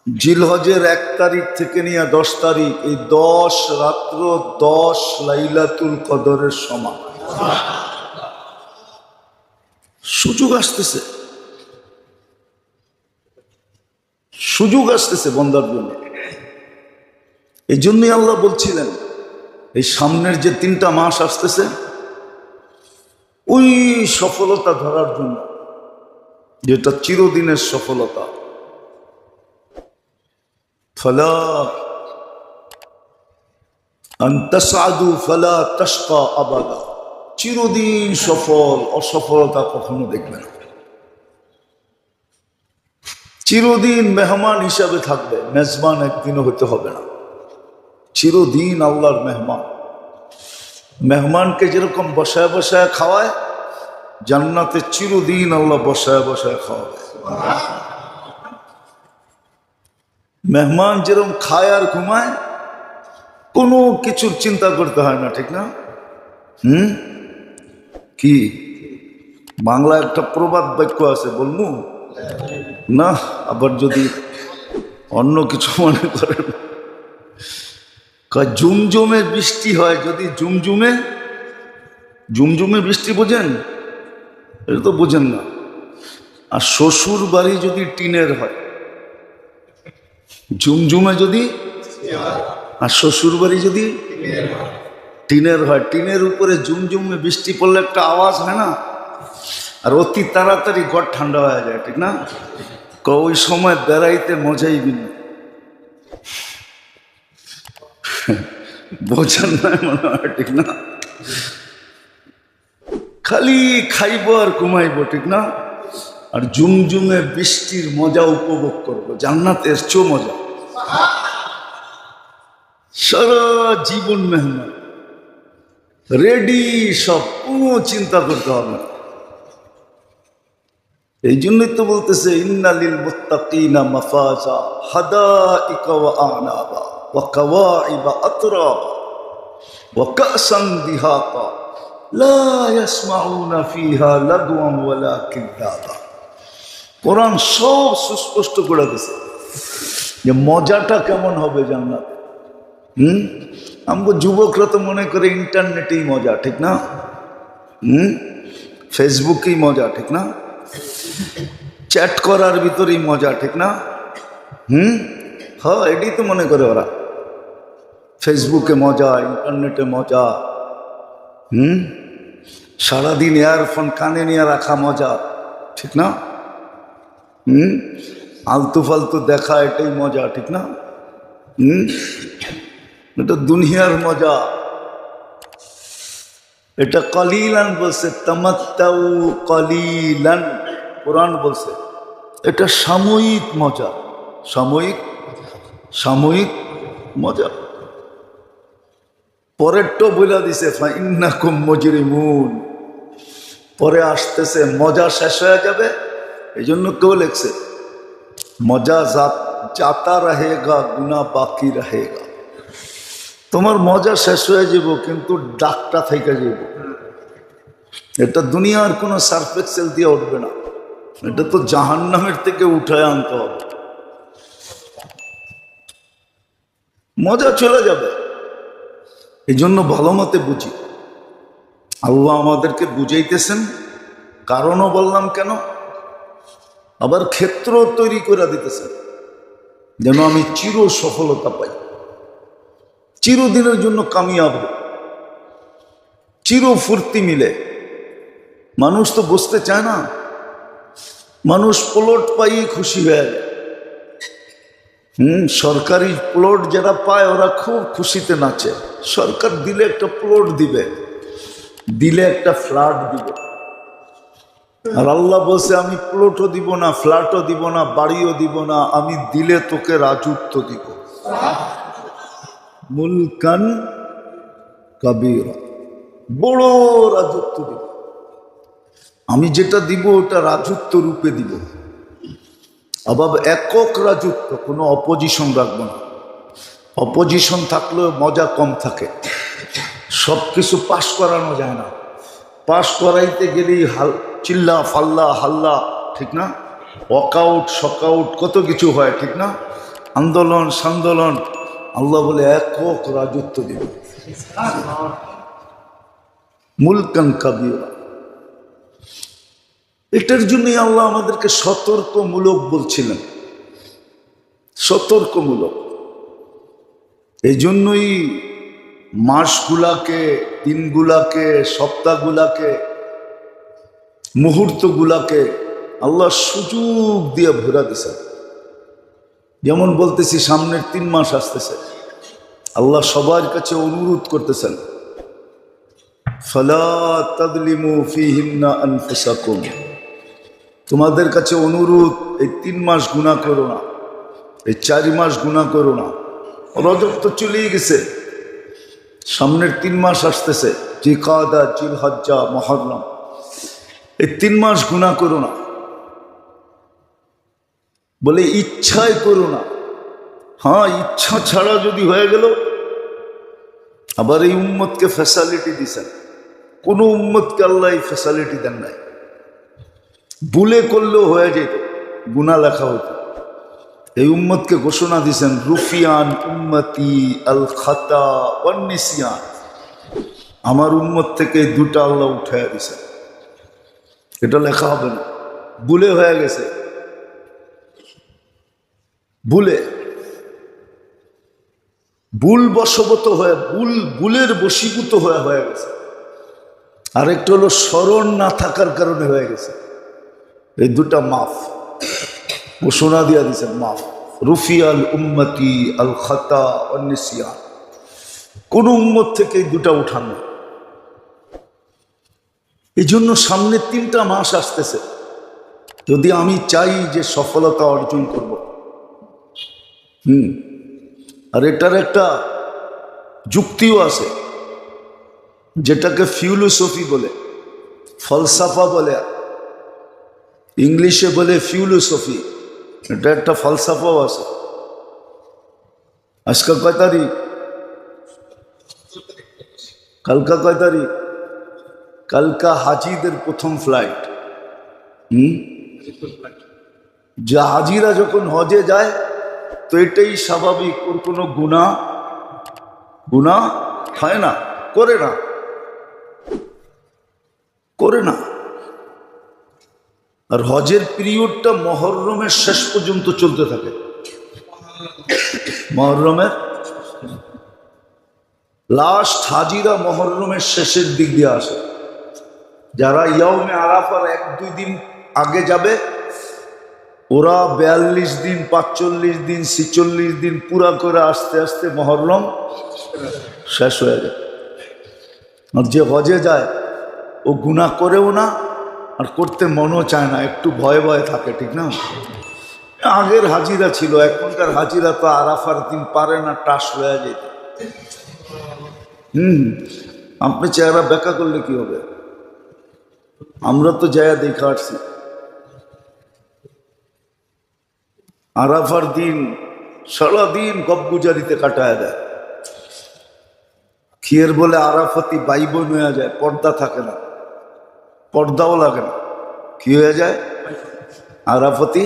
জিলহজের 1 তারিখ থেকে নিয়ে 10 তারিখ, এই 10 রাত্র 10 লাইলাতুল কদরের সমান। সুযোগ আসতেছে, সুযোগ আসতেছে বন্দার জন্য। এই জন্যই আল্লাহ বলছিলেন এই সামনের যে 3টা মাস আসতেছে ওই সফলতা ধরার জন্য, যেটা চিরদিনের সফলতা। ফালা আন তাসআদু ফালা তাশকা আবাদা, চিরদিন সফল, অসফলতা কখনো দেখবে না। চিরদিন মেহমান হিসাবে থাকবে, মেজবান একদিনও হতে হবে না। চিরদিন আল্লাহর মেহমান। মেহমানকে যেরকম বসায় বসায় খাওয়ায়, জান্নাতে চিরদিন আল্লাহ বসায় বসায় খাওয়াবে। মেহমান যেরকম খায় আর ঘুমায়, কোনো কিছুর চিন্তা করতে হয় না, ঠিক না? কি বাংলা একটা প্রবাদ বাক্য আছে, বলবো না? আবার যদি অন্য কিছু মনে করেন, জুমজুমে বৃষ্টি হয়, যদি জুমজুমে জুমজুমে বৃষ্টি বোঝেন? এটা তো বোঝেন না। আর শ্বশুর বাড়ি যদি টিনের হয়, জুমজুমে যদি, আর শ্বশুর বাড়ি যদি টিনের হয়, টিনের উপরে জুমজুমে বৃষ্টি পড়লে একটা আওয়াজ হয় না? আর অতি তাড়াতাড়ি ঘর ঠান্ডা হয়ে যায়, ঠিক না? ওই সময় বেড়াইতে মজাই ভিন্ন। বোঝেন না মনে হয়, ঠিক না? খালি খাইব আর ঘুমাইব, ঠিক না? আর জুমজুমে বৃষ্টির মজা উপভোগ করব, জান্নাতের চেয়েও মজা। সারা জীবন মেহনত, রেডি, সব, কোনো চিন্তা করতে হবে না। এই জন্যই তো বলতেছে ইন্না লিল মুত্তাকিনা মাফাজা হাদাইকা ওয়া আনাবা ওয়া কাওয়াইবা আতরাবা ওয়া কাসান দিহাকা লা ইয়াসমাউনা ফিহা লাগওয়ান ওয়ালা কিযাবা। কোরআন সব সুস্পষ্ট করে দিয়েছে যে মজাটা কেমন হবে জান্নাত। আমগো যুবকরা তো মনে করে ইন্টারনেটেই মজা, ঠিক না? ফেসবুকেই মজা, ঠিক না? চ্যাট করার ভিতরেই মজা, ঠিক না? হ্যাঁ, এটাই তো মনে করে ওরা। ফেসবুকে মজা, ইন্টারনেটে মজা। সারাদিন ইয়ারফোন কানে নিয়ে রাখা মজা, ঠিক না? আলতু ফালতু দেখা, এটাই মজা, ঠিক না? এটা দুনিয়ার মজা। এটা কলিলান বলছে, তামাত্তাউ কলিলান কোরআন বলছে। এটা সাময়িক মজা, সাময়িক সাময়িক মজা। পরেরটা বলে দিছে ফাইন্নাকুম মুজরিমুন, পরে আসতেছে মজা শেষ হয়ে যাবে। এই জন্য কেউ লেখছে মজা যাতা রহেগা গুনা বাকি রহেগা। তোমার মজা শেষ হয়ে যাব কিন্তু ডাকটা থেকে যাব। এটা দুনিয়ার কোনো সার্ফ এক্সেল দিয়ে উঠবে না, এটা তো জাহান্নামের থেকে উঠায় আনতে হবে। মজা চলে যাবে। এই জন্য ভালো মতে বুঝি। আল্লাহ আমাদেরকে বুঝাইতেছেন, কারণও বললাম কেন, আবার ক্ষেত্র তৈরি করে দিতেছেন যেন আমি চির সফলতা পাই, চিরদিনের জন্য কামিয়াব, চির ফুর্তি মিলে। মানুষ তো বসতে চায় না, মানুষ প্লট পাই খুশি হয়ে যায়। সরকারি প্লট যারা পায় ওরা খুব খুশিতে নাচে। সরকার দিলে একটা প্লট দিবে, দিলে একটা ফ্ল্যাট দিবে। আর আল্লাহ বলছে আমি প্লটও দিব না, ফ্ল্যাটও দিব না, বাড়িও দিব না, আমি দিলে তোকে রাজত্ব দিব। মুলকান কাবীরা, বড় রাজত্ব দিব। আমি যেটা দিব ওটা রাজত্ব রূপে দিব। আবার একক রাজত্ব, কোনো অপোজিশন রাখবো না। অপোজিশন থাকলেও মজা কম থাকে। সব কিছু পাশ করানো যায় না, পাশ করাইতে গেলেই চিল্লা ফাল্লা হাল্লা, ঠিক না? ওয়াকআউট শকআউট কত কিছু হয়, ঠিক না? আন্দোলন সান্দোলন। আল্লাহ বলে একক রাজত্ব দিবে, মুলকান কাবীরা। এটার জন্যই আল্লাহ আমাদেরকে সতর্কমূলক বলছিলেন, সতর্কমূলক। এই জন্যই মাসগুলাকে, দিনগুলাকে, সপ্তাহগুলাকে, মুহূর্তগুলাকে আল্লাহ সুযোগ দিয়ে ভরা দিছেন। যেমন বলতেছি সামনের 3 মাস আসতেছে, আল্লাহ সবার কাছে অনুরোধ করতেছেন, ফালা তাযলিমু ফীহিন্না আনফুসাকুম, তোমাদের কাছে অনুরোধ, এই 3 মাস গুনাহ করো না, এই 4 মাস গুনাহ করো না। রজব তো চলেই গেছে, সামনের 3 মাস আসতেছে, জিলকাদা, জিলহজ্জা, মুহররম। এই 3 মাস গুনাহ করো না, বলে ইচ্ছাই করো না। হ্যাঁ, ইচ্ছা ছাড়া যদি হয়ে গেল। আবার এই উম্মতকে ফ্যাসিলিটি দিছেন, কোন উম্মতকে আল্লাহ এই ফ্যাসিলিটি দেন নাই। ভুলে করলেও হয়ে যেত, গুনাহ লেখা হতো। এই উম্মতকে ঘোষণা দিছেন, রুফিয়ান উম্মতি আল খাতা ওয়ান নিসিয়ান, আমার উম্মত থেকে 2টা আল্লাহ উঠাইয়া দিছেন। এটা লেখা হবে না, ভুলে হয়ে গেছে, ভুলে, ভুল বশবত হয়ে, ভুলের বশীভূত হয়ে গেছে। আরেকটা হলো স্মরণ না থাকার কারণে হয়ে গেছে। এই 2টা মাফ, ঘোষণা দিয়া দিছেন, মাফ। রুফিয়াল উম্মতি আল খাতা ওয়ান নিসিয়ান, কোন উম্মত থেকে এই 2টা উঠান না। এই জন্য সামনে 3টা মাস আসতেছে, যদি আমি চাই যে সফলতা অর্জন করব, আর এটার একটা যুক্তিও আছে, যেটাকে ফিলোসফি বলে, ফলসাফা বলে, ইংলিশে বলে ফিলোসফি। এটা একটা ফলসাফাও আছে। আজকে কয় তারিখ? কালকা কয় তারিখ? কালকা হাজিদের প্রথম ফ্লাইট। যে হাজিরা যখন হজে যায় তো এটাই স্বাভাবিক, ওর কোনো গুনাহ হয় না, করে না। আর হজের পিরিয়ডটা মুহররমের শেষ পর্যন্ত চলতে থাকে। মুহররমের লাস্ট হাজিরা মুহররমের শেষের দিক দিয়ে আসে। যারা ইয়াউমে আরাফার 1-2 দিন আগে যাবে, ওরা 42 দিন, 45 দিন, 46 দিন পুরা করে আস্তে আস্তে মুহররম শেষ হয়ে যায়। আর যে হজে যায় ও গুনাহ করেও না, আর করতে মনও চায় না, একটু ভয়ে ভয়ে থাকে, ঠিক না? আগের হাজিরা ছিল, এখনকার হাজিরা তো আরাফার দিন পারে না, টাস হয়ে যেতে। আপনি চেহারা ব্যাখ্যা করলে কি হবে? আমরা তো যায়া দেখা আসছি, আরাফার দিন সারাদিন গপগুজারিতে কাটায় দেয়। খিয়ের বলে আরাফাতি বাইবন হয়ে যায়, পর্দা থাকে না, পর্দাও লাগে না, কি হয়ে যায়? আরাফাতি।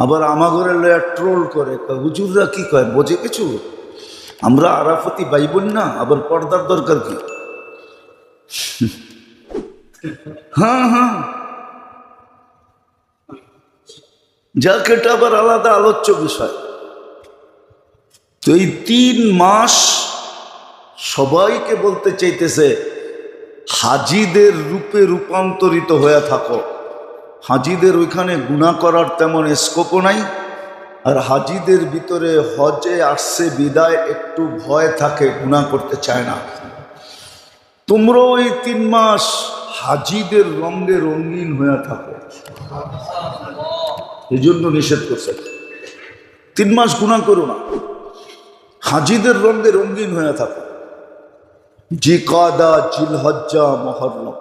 আবার আমাগরে লয়া ট্রোল করে, হুজুররা কি কয় বোঝে কিছু? আমরা আরাফাতি বাইবন না, আবার পর্দার দরকার কি? হ্যাঁ হ্যাঁ, যাক, এটা আবার আলাদা আলোচ্য বিষয়। তো এই 3 মাস সবাইকে বলতে চাইতেছে হাজিদের রূপে রূপান্তরিত হয়ে থাকো। হাজিদের ওইখানে গুনাহ করার তেমন স্কোপও নাই, আর হাজিদের ভিতরে হজে আসছে বিদায় একটু ভয় থাকে, গুনাহ করতে চায় না। তোমরা ওই 3 মাস হাজিদের রঙে রঙিন হয়ে থাকো, এই জন্য নিষেধ করছে 3 মাস গুনাহ করো না, হাজিদের রঙে রঙিন হয়ে থাকো। জিকাদা, জিলহজ্জা, মুহররম,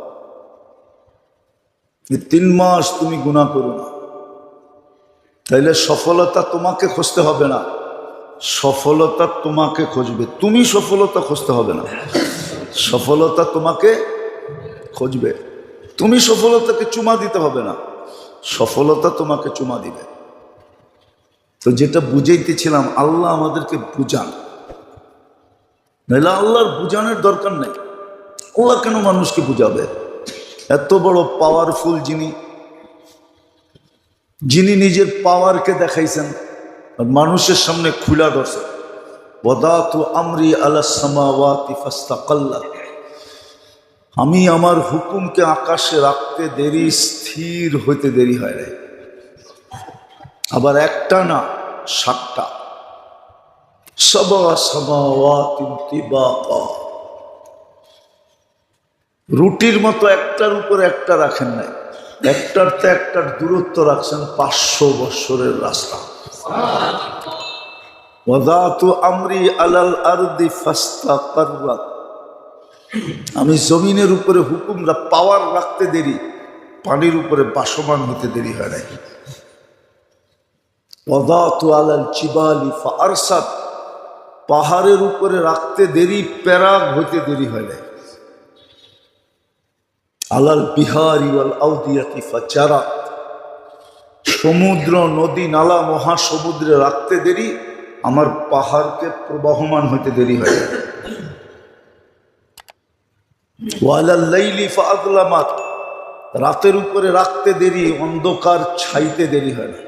এই 3 মাস তুমি গুনাহ করো না, তাইলে সফলতা তোমাকে খুঁজতে হবে না, সফলতা তোমাকে খুঁজবে। তুমি সফলতা খুঁজতে হবে না, সফলতা তোমাকে খুঁজবে। তুমি সফলতাকে চুমা দিতে হবে না, সফলতা তোমাকে চুমা দিবে। তো যেটা বুঝাইতেছিলাম, আল্লাহ আমাদেরকে বুঝান, নাহলে আল্লাহর বুঝানোর দরকার নেই। আল্লাহ কেন মানুষকে বুঝাবে? এত বড় পাওয়ারফুল যিনি নিজের পাওয়ারকে দেখাইছেন আর মানুষের সামনে খুলা ধরছেন। ওয়াদাতু আমরি আলাস সামাওয়াতি ফাস্তাকাল্লা, আমি আমার হুকুমকে আকাশে রাখতে দেরি, স্থির হইতে দেরি হয় নাই। আবার একটা না, 7টা। সাবা সামাওয়াতিন তিবাকা, রুটির মতো একটার উপর একটা রাখেন নাই, একটার তো একটার দূরত্ব রাখছেন 500 বৎসরের রাস্তা। ওয়াদাতু আমরি আলাল আরদি ফাস্তাকাররাত, আমি জমিনের উপরে হুকুমরা পাওয়ার রাখতে দেরি, পানির উপরে বাসমান হতে দেরি হয় নাই। ওয়াদাতু আলাল জিবালি ফাআরসাত, পাহাড়ের উপরে রাখতে দেরি, প্যারাগ হইতে দেরি হয় নাই। আলাল বিহারি ওয়াল আউদিয়াতি ফাজারাত, সমুদ্র, নদী, নালা, মহাসমুদ্রে রাখতে দেরি, আমার পাহাড়কে প্রবাহমান হইতে দেরি হয় না। ওয়ালাল লাইলি ফাআযলামাত, রাতের উপরে রাখতে দেরি, অন্ধকার ছাইতে দেরি হয় না।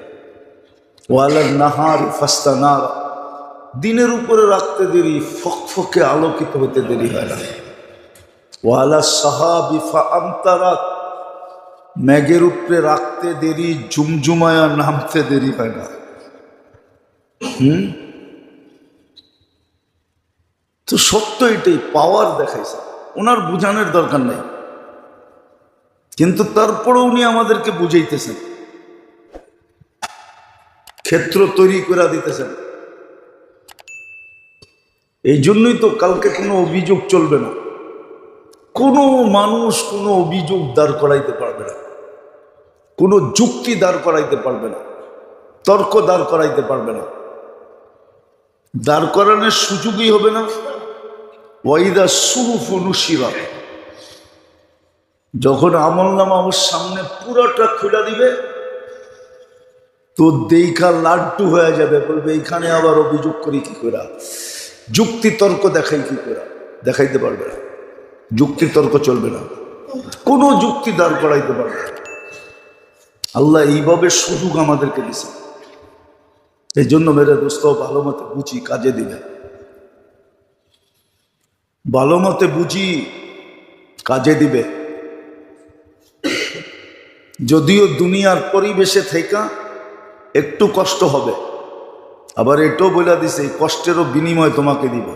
ওয়ালাল নাহারি ফাস্তানার, দিনের উপরে রাখতে দেরি, ফকফকে আলোকিত হতে দেরি হয় না। ওয়ালা সাহাবি ফাআমতারাত, মেঘের উপরে রাখতে দেরি, জুমজুমায়া নামতে দেরি হয় না। তো সত্য এটাই, পাওয়ার দেখাইছে, ওনার বুঝানোর দরকার নেই, কিন্তু তারপরেও উনি আমাদেরকে বুঝাইতেছেন, ক্ষেত্র তৈরি করে দিতেছেন। এই জন্যই তো কালকে কোনো অভিযোগ চলবে না, কোনো মানুষ কোনো অভিযোগ দাঁড় করাইতে পারবে না, কোনো যুক্তি দাঁড় করাইতে পারবে না, তর্ক দাঁড় করাইতে পারবে না, দাঁড় করানোর সুযোগই হবে না। ওয়াইদা সুহুফ নুশিরাত, যখন আমলনামা আমার সামনে পুরোটা খুলে দিবে, তো দেখা লাড্ডু হয়ে যাবে, বলবে এইখানে আবার অভিযোগ করি কি করে, যুক্তি তর্ক দেখাই কি করে, দেখাইতে পারবে না, যুক্তি তর্ক চলবে না, কোনো যুক্তি দাঁড় করাইতে পারবে না। আল্লাহ এইভাবে সুযোগ আমাদেরকে দিছে। এই জন্য মেরে দোস্ত, ভালো মতে বুঝি, কাজে দিবে, ভালো মতে বুঝি, কাজে দিবে। যদিও দুনিয়ার পরিবেশে থেকে একটু কষ্ট হবে, আবার এটাও বলে দিছে এই কষ্টেরও বিনিময় তোমাকে দিব।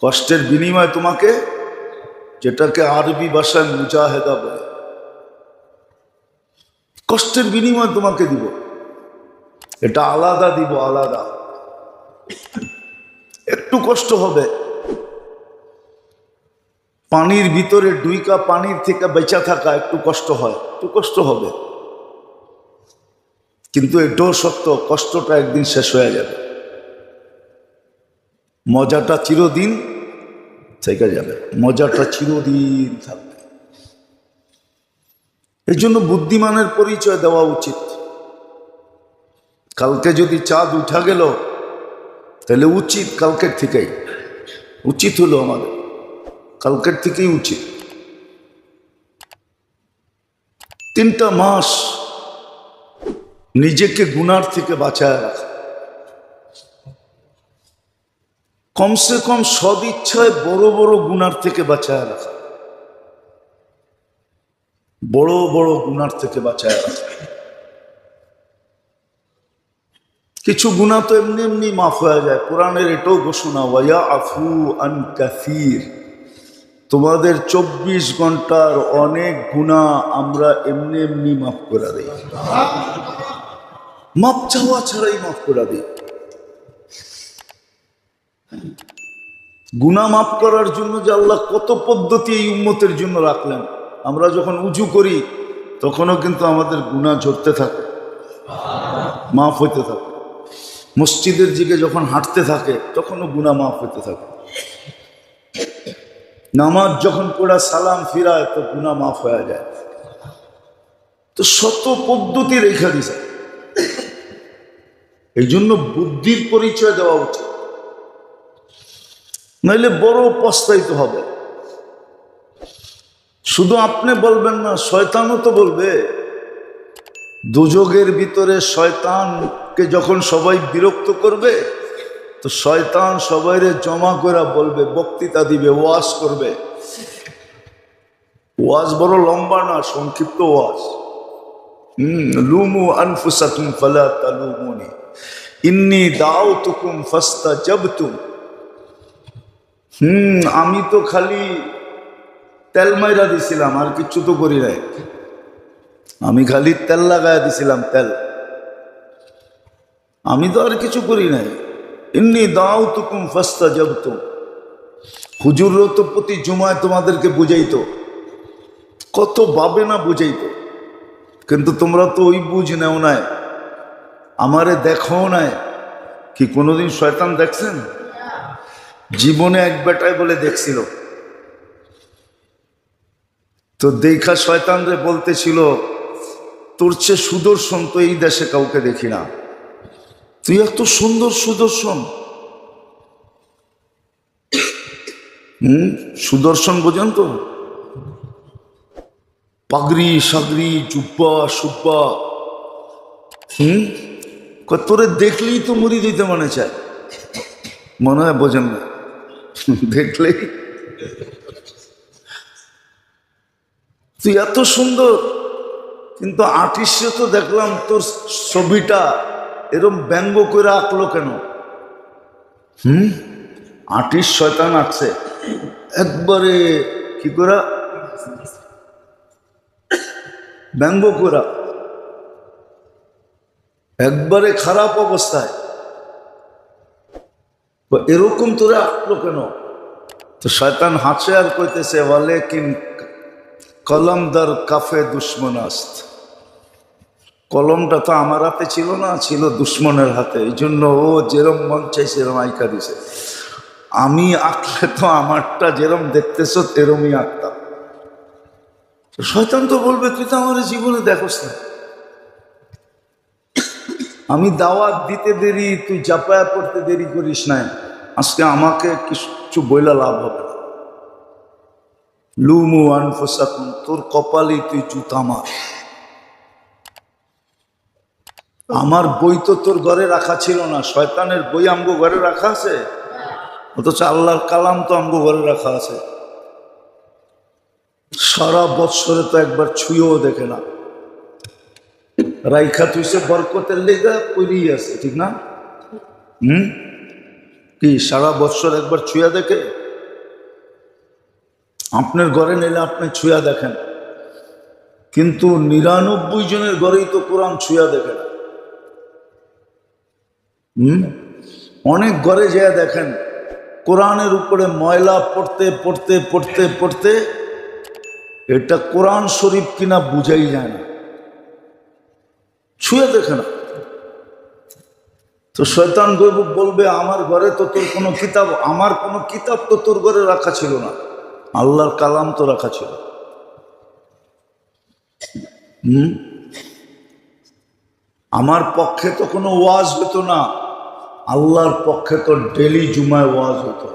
কষ্টের বিনিময়ে তোমাকে, যেটাকে আরবি ভাষায় মুজাহেদা বলে, কষ্টের বিনিময়ে তোমাকে দিব। এটা আলাদা দিব, আলাদা। একটু কষ্ট হবে, পানির ভিতরে ডুইকা পানির থেকে বেঁচে থাকা একটু কষ্ট হয়, একটু কষ্ট হবে, কিন্তু এটাও সত্য, কষ্টটা একদিন শেষ হয়ে যাবে, মজাটা চিরদিন থেকে যাবে, মজাটা চিরদিন থাকবে। এই জন্য বুদ্ধিমানের পরিচয় দেওয়া উচিত। কালকে যদি চাঁদ উঠা গেল, তাহলে উচিত কালকের থেকেই, উচিত হলো আমাদের কালকের থেকেই উচিত 3টা মাস নিজেকে গুনার থেকে বাঁচায় রাখা, কমসে কম সদিচ্ছায় বড় বড় গুনার থেকে বাঁচায় রাখা, বড় বড় গুনার থেকে বাঁচায় রাখা। কিছু গুনাহ তো এমনি এমনি মাফ হয়ে যায়, কোরআনের এটাও ঘোষণা, ওয়া আফু আন কাসীর, তোমাদের 24 ঘন্টার অনেক গুনাহ আমরা এমনি এমনি মাফ করে দিই, মাপ চাওয়া ছাড়াই মাফ করে দিই। গুনাহ মাফ করার জন্য যে আল্লাহ কত পদ্ধতি এই উম্মতের জন্য রাখলেন। আমরা যখন উজু করি তখনও কিন্তু আমাদের গুনাহ ঝরতে থাকে, মাফ হইতে থাকে। মসজিদের দিকে যখন হাঁটতে থাকে তখনও গুনাহ মাফ হইতে থাকে। নামাজ যখন পড়া সালাম ফিরায় তো গুনাহ মাফ হয়ে যায়। তো শত পদ্ধতি রেখা দিছে, এই জন্য বুদ্ধির পরিচয় দেওয়া উচিত, নইলে বড় পস্তাইতে হবে। শুধু আপনি বলবেন না, শয়তানও তো বলবে। দোজখের ভিতরে শয়তানকে যখন সবাই বিরক্ত করবে, তো শয়তান সবাইরে জমা করে বলবে, বক্তৃতা দিবে, ওয়াজ করবে। ওয়াজ বড় লম্বা না, সংক্ষিপ্ত ওয়াজ। লুমু আনফুসাকুম ফালা তালুমুনি ইন্নী দাউতুকুম ফাস্তাজাবতুম। আমি তো খালি তেল মাইরা দিছিলাম, আর কিচ্ছু তো করি নাই। আমি খালি তেল লাগাইয়া দিছিলাম, তেল, আমি তো আর কিছু করি নাই। ইন্নী দাউতুকুম ফাস্তাজাবতুম। হুজুরও তো প্রতি জুমায় তোমাদেরকে বুঝাইতো, কত ভাবে না বুঝাইতো, কিন্তু তোমরা তো ওই বুঝ নেও নাই, আমারে দেখো নাই। কি কোনোদিন শয়তান দেখছেন? জীবনে এক বেটায় বলে দেখছিল, তো দেখা শয়তান রে বলতেছিল, তোর চেয়ে সুদর্শন তো এই দেশে কাউকে দেখি না, তুই এত সুন্দর সুদর্শন। সুদর্শন বোঝেন তো? পাগড়ি সাগড়ি জুব্বা সুব্বা। তোরে দেখলেই তো মুড়ি দিতে মনে চায়, মনে হয় বোঝেন না, দেখলেই তুই এত সুন্দর। কিন্তু আর্টিস্টে তো দেখলাম তোর ছবিটা এরম ব্যঙ্গ করে আঁকলো কেন? আর্টিস্ট শয়তান আঁকছে একবারে কি করা, ব্যঙ্গ করা, একবারে খারাপ অবস্থায়। এরকম তোরে আঁকলো কেন? তো শয়তান হাসে আর কইতেছে, ওয়ালেকিন কলমদার কাফে দুশ্মনাস্ত। কলমটা তো আমার হাতে ছিল না, ছিল দুশ্মনের হাতে। এই জন্য ও যেরম মন চাইছে এরম আঁকা দিছে। আমি আঁকলে তো আমারটা যেরম দেখতেছ এরমই আঁকতাম। শয়তান তো বলবে, তুই তো আমার জীবনে দেখোস না, আমি দাওয়াত দিতে দেরি, তুই জাপায়া পড়তে দেরি করিস নাই, আজকে আমাকে কিছু বইলা লাভ হবে না। লুমু আনফুসাকুম, তোর কপালে তুই জুতা মার। আমার বই তো তোর ঘরে রাখা ছিল না, শয়তানের বই আমগো ঘরে রাখা আছে, অথচ আল্লাহর কালাম তো আমগো ঘরে রাখা আছে। সারা বৎসরে তো একবার ছুঁয়েও দেখে না, রাইখা তুইসে বরকতের লেগা পড়েই আছে, ঠিক না? কি সারা বছর একবার ছুঁয়া দেখে? আপনার ঘরে নিলে আপনি ছুঁয়া দেখেন, কিন্তু 99 জনের ঘরেই তো কোরআন ছুঁয়া দেখে না। অনেক ঘরে যেয়ে দেখেন কোরআনের উপরে ময়লা পড়তে পড়তে পড়তে পড়তে এটা কোরআন শরীফ কিনা বুঝাই যায় না, ছুঁয়ে দেখে না। তো শয়তান বলবে আমার ঘরে তো তোর কোনো কিতাব, আমার কোনো কিতাব তো তোর ঘরে রাখা ছিল না, আল্লাহর কালাম তো রাখা ছিল। আমার পক্ষে তো কোনো ওয়াজ হতো না, আল্লাহর পক্ষে তো ডেলি জুমায় ওয়াজ হতো।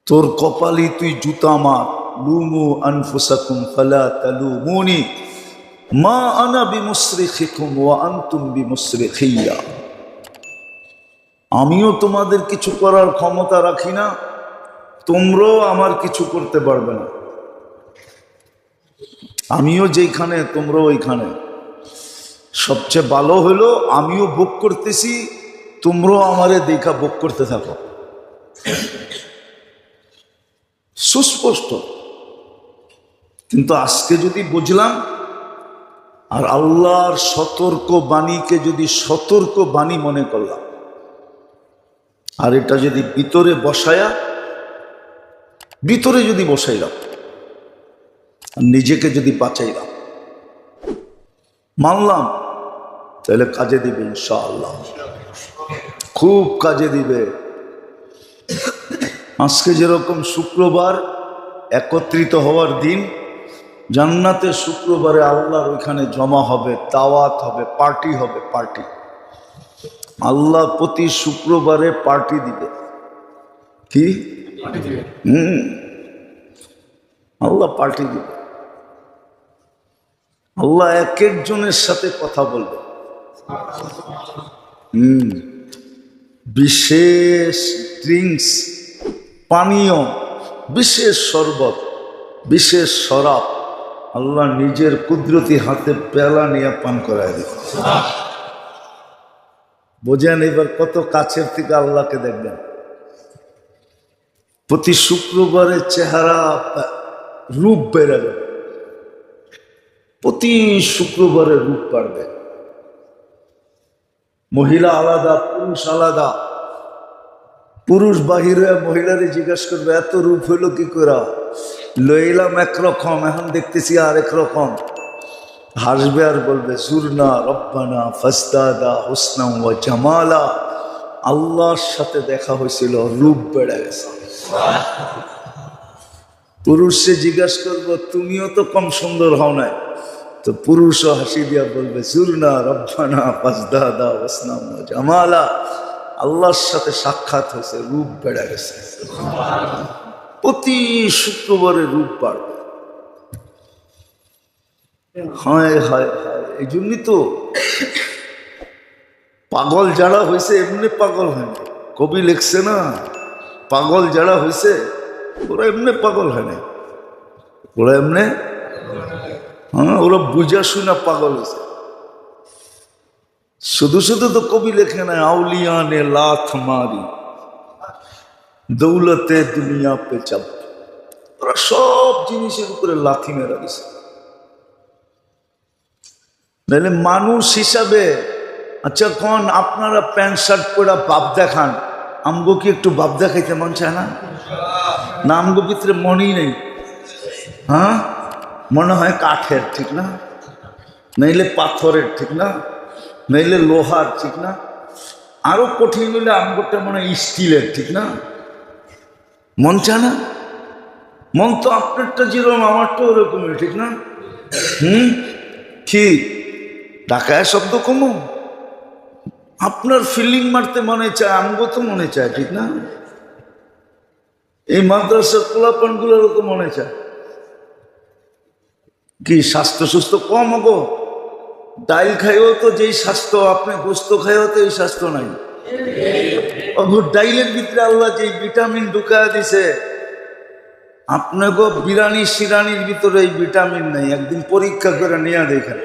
তোর কপালি তুই জুতা মার, লুমু আনফুসাকুম ফালা তালুমুনি মা আনা বিমুসরিখিকুম ওয়া আনতুম বিমুসরিখিয়া। আমিও তোমাদের কিছু করার ক্ষমতা রাখি না, তোমরাও আমার কিছু করতে পারবে না। আমিও যেখানে তোমরাও ওইখানে। সবচেয়ে ভালো হলো আমিও ভোগ করতেছি, তোমরাও আমারে দেখা ভোগ করতে থাকো। সুস্পষ্ট। কিন্তু আজকে যদি বুঝলাম আর আল্লাহর সতর্ক বাণীকে যদি সতর্ক বাণী মনে করলাম, আর এটা যদি ভিতরে যদি বসাইলাম, আর নিজেকে যদি বাঁচাইলাম, মানলাম, তাহলে কাজে দিবে ইনশাআল্লাহ, খুব কাজে দিবে। আজকে যেরকম শুক্রবার একত্রিত হওয়ার দিন, জান্নাতে শুক্রবারে আল্লাহর ওইখানে জমা হবে, দাওয়াত হবে, পার্টি হবে, পার্টি। আল্লাহ প্রতি শুক্রবারে পার্টি দিবে। কি? আল্লাহ পার্টি দিবে। আল্লাহ এক একজনের সাথে কথা বলবে। বিশেষ ড্রিঙ্কস, পানীয়, বিশেষ শরবত, বিশেষ শরাব আল্লাহ নিজের কুদরতি হাতে পেলা নিয়ে পান করায় দিবে। বোঝেন এবার কত কাছের থেকে আল্লাহকে দেখবেন। প্রতি শুক্রবারে চেহারা রূপ বেড়ে যাবে, প্রতি শুক্রবারে রূপ বাড়বে। মহিলা আলাদা, পুরুষ আলাদা। পুরুষ বাহিরে মহিলারে জিজ্ঞাসা করবে এত রূপ হইল কি করে? লইলাম একরকম, এখন দেখতেছি আর একরকম। হাসবে আর বলবে জুরনা রব্বানা ফাজদাদা হুসনা ওয়া জামালা। আল্লাহর সাথে দেখা হয়েছিল, রূপ বেড়ে গেছে। পুরুষে জিজ্ঞাসা করবো তুমিও তো কম সুন্দর হও নাই, তো পুরুষও হাসি দিয়া বলবে জুরনা রব্বানা ফাজদাদা হুসনা ওয়া জামালা। আল্লাহর সাথে সাক্ষাৎ হয়েছে, রূপ বেড়ে গেছে। প্রতি শুক্রবারে রূপ বাড়বে। হায় হায় হায়, এই জন্যই তো পাগল যারা হয়েছে এমনি পাগল হয়নি। কবি লিখছে না, পাগল যারা হয়েছে ওরা এমনি পাগল হয়নি, ওরা এমনি, হ্যাঁ, ওরা বুঝা শুনা পাগল হয়েছে। শুধু শুধু তো কবি লেখে না আউলিয়া নে লাথ মারি দৌলতে দুনিয়া পে চাপ। ওরা সব জিনিসের উপরে লাথি মেরা দিছে। নাহলে মানুষ হিসাবে, আচ্ছা কোন আপনারা প্যান্ট শার্ট পরে বাপ দেখান, আমগো কি একটু বাপ দেখাইতে মন চায় না? না আমগো ভিতরে মনই নেই? হ্যাঁ, মনে হয় কাঠের, ঠিক না? নাইলে পাথরের, ঠিক না? নাইলে লোহার, ঠিক না? আরো কঠিন হইলে আমগোটা মনে হয় স্টিলের, ঠিক না? মন চায় না? মন তো আপনারটা যেরকম আমারটা ওরকমই, ঠিক না? কি ঢাকায় শব্দ কমো, আপনার ফিলিং মারতে মনে চায়, আমগো তো মনে চায়, ঠিক না? এই মাদ্রাসার পোলাপানগুলোরও তো মনে চায়। কি স্বাস্থ্য সুস্থ কম হবো? ডাইল খাইও তো যেই স্বাস্থ্য, আপনি গোস্ত খাইও তো এই স্বাস্থ্য নাই। ডাইলের ভিতরে আল্লাহ যে ভিটামিন ঢুকায় দিছে, আপনাকে বিরানি শিরানির ভিতরে এই ভিটামিন নাই। একদিন পরীক্ষা করে নিয়ে দেখেন,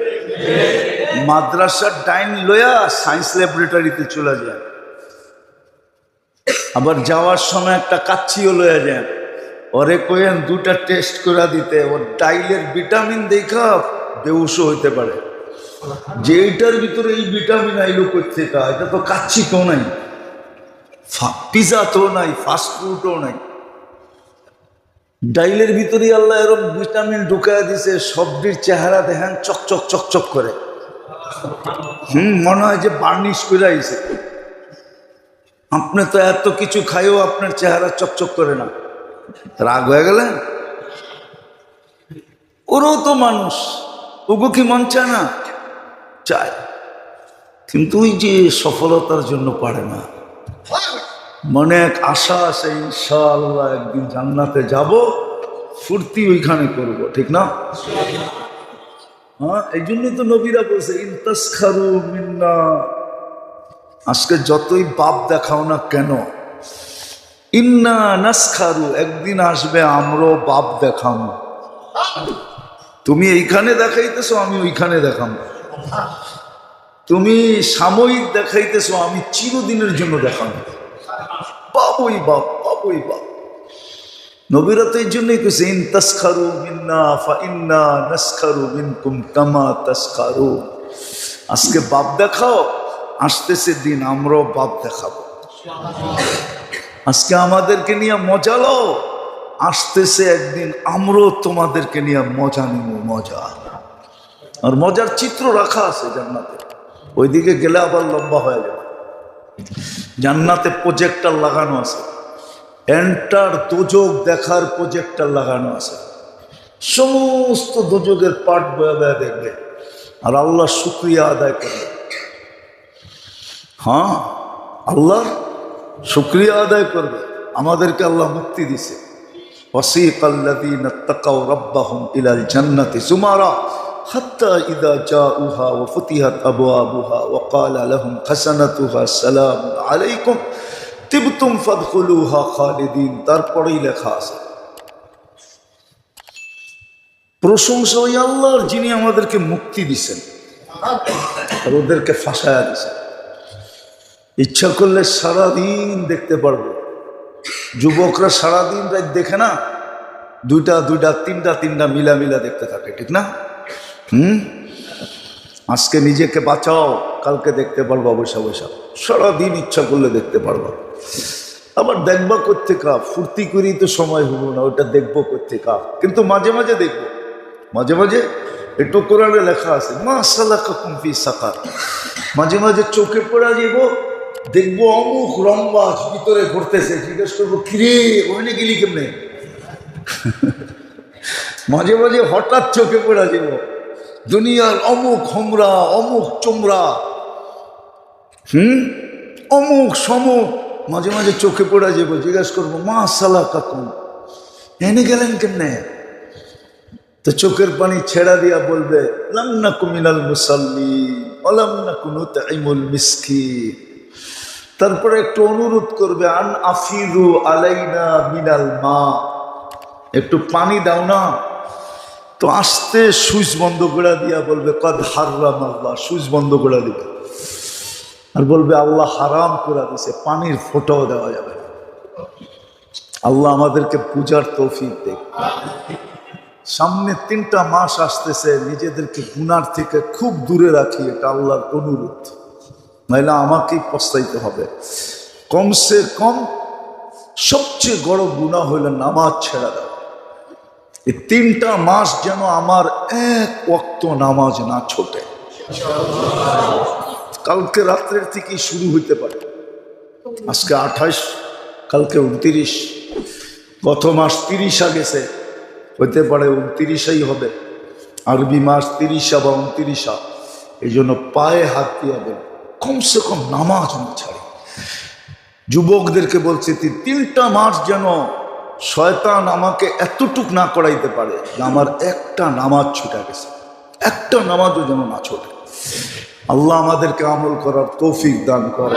মাদ্রাসার ডাইন লয়া সায়েন্স ল্যাবরেটরিতে চলে যায়, আবার যাওয়ার সময় একটা কাচ্চিও লয়ে যান, ওরে কইেন দুটা টেস্ট করে দিতে, ওর ডাইলের ভিটামিন দেখা বেউসও হইতে পারে, যে এইটার ভিতরে এই ভিটামিন আইলো করতে, এটা তো কাচ্চি তো নাই, পিজা তো নাই, ফাস্ট ফুডও নাই, ডাইলের ভিতরে আল্লাহ এরকম ভিটামিন ঢুকায় দিছে, সবজির চেহারা দেখেন চকচক চকচক করে, মনে হয় যে বার্নিশ করে আইছে। আপনি তো এত কিছু খাইও আপনার চেহারা চকচক করে না, রাগ হয়ে গেলেন? ওরাও তো মানুষ, ওগো কি মন চায় না? চায়, কিন্তু ওই যে সফলতার জন্য পারে না। মনে এক আশা আছে, ইনশাআল্লাহ একদিন জান্নাতে যাব, ফুর্তি ওইখানে করব, ঠিক না? হ্যাঁ, এই জন্যই তো নবীরা বলছে ইনতাসখারু মিন্না, আজকে যতই বাপ দেখাও না কেন, ইন্না নাসখারু, একদিন আসবে আমরাও বাপ দেখাবো। তুমি এইখানে দেখাইতেছো, আমি ওইখানে দেখাবো। তুমি সাময়িক দেখাইতেছো, আমি চিরদিনের জন্য দেখাবো। বাবুই বাপ, বাবুই বাপ। নবীরা তো এই জন্যই কেছে ইন তাসখারু মিন্না ফা ইন্না নাসখারু মিনকুম কামা তাসখারু। আজকে বাপ দেখাও, আসতেছে দিন আমরাও বাপ দেখাবো। আজকে আমাদেরকে নিয়ে মজা লও, আসতেছে একদিন আমরাও তোমাদেরকে নিয়ে মজা নিব, মজা। আর মজার চিত্র রাখা আছে জান্নাতে, ওইদিকে গেলে আবার লম্বা হয়ে যাবে। জান্নাতে প্রজেক্টর লাগানো আছে, এন্টার দোজক দেখার প্রজেক্টর লাগানো আছে, সমস্ত দোজকের পাঠ বয়ে বয়ে দেখবে আর আল্লাহ শুকরিয়া আদায় করবে। হ্যাঁ, আল্লাহ শুকরিয়া আদায় করবে, আমাদেরকে আল্লাহ মুক্তি দিছে। ওয়াসিকাল্লাযীনা তাকাউ রাব্বাহুম ইলাল জান্নাতি যুমারা হাত্তা ইযা জাউহা ওয়া ফুতিহাত আবওয়াবুহা ওয়া ক্বালা লাহুম খাসানাতুহা সালামুন আলাইকুম তিবতুম ফাদখুলুহা খালিদিন। তারপরেই লেখা আছে প্রশংসা ওই আল্লাহর যিনি আমাদেরকে মুক্তি দিছেন আর ওদেরকে ফাঁসায়া দিছেন। ইচ্ছা করলে সারাদিন দেখতে পারবো। যুবকরা সারাদিন রাত দেখে না, দুইটা দুইটা তিনটা তিনটা মিলা মিলা দেখতে থাকে, ঠিক না? আজকে নিজেকে বাঁচাও, কালকে দেখতে পারবো বৈশা বৈশা, সারাদিন ইচ্ছা করলে দেখতে পারবো। আবার দেখবা কোত্থেকা, ফুর্তি করেই তো সময় হবো না, ওটা দেখবো কোত্থেকা। কিন্তু মাঝে মাঝে দেখবো, মাঝে মাঝে একটু কোরআনে লেখা আছে মা সালাকাকুম ফি সাকার, মাঝে মাঝে চোখে পড়া যাবো, দেখবো অমুক রংবাজ ভিতরে ঘুরতেছে, জিজ্ঞেস করবো কিরে ওইনে গেলি কেমনে? মাঝে মাঝে হঠাৎ চোখে পড়া যাব দুনিয়ার অমুক হোমরা, অমুক চোমরা, অমুক সমুক, মাঝে মাঝে চোখে পড়া যাব, জিজ্ঞেস করবো মা সালাকাকুম, এনে গেলেন কেমনে? তো চোখের পানি ছেড়া দিয়া বলবে লাম নাকু মিনাল মুসাল্লিন ওয়া লাম নাকু নুতঈমুল মিসকিন। তারপরে একটু অনুরোধ করবে আন আফিরু আলাইনা মিনাল মা, একটু পানি দাও না। তো আস্তে সুইচ বন্ধ করে দিয়া বলবে কদ হারাম আল্লাহ, সুইচ বন্ধ করে দিবে আর বলবে আল্লাহ হারাম করে দিছে, পানির ফোঁটাও দেওয়া যাবে না। আল্লাহ আমাদেরকে পূজার তৌফিক দেয়। সামনে 3টা মাস আসতেছে, নিজেদেরকে গুনার থেকে খুব দূরে রাখি, এটা আল্লাহর অনুরোধ, নাইলে আমাকেই পস্তাইতে হবে। কমসে কম সবচেয়ে বড় গুনাহ হইল নামাজ ছেড়া দেওয়া। এই 3টা মাস যেন আমার এক ওয়াক্ত নামাজ না ছোটে। কালকে রাত্রের থেকেই শুরু হইতে পারে, আজকে 28, কালকে 29, গত মাস 30 গেছে, হইতে পারে 29ই হবে, আরবি মাস 30 বা 29। এই জন্য পায়ে হাত দিয়ে বল কমসে কম নামাজ না ছাড়ি। যুবকদেরকে বলছে 3টা মাস যেন শয়তান আমাকে এতটুক না করাইতে পারে যে আমার একটা নামাজ ছুটে গেছে, একটা নামাজও যেন না ছোটে। আল্লাহ আমাদেরকে আমল করার তৌফিক দান করে।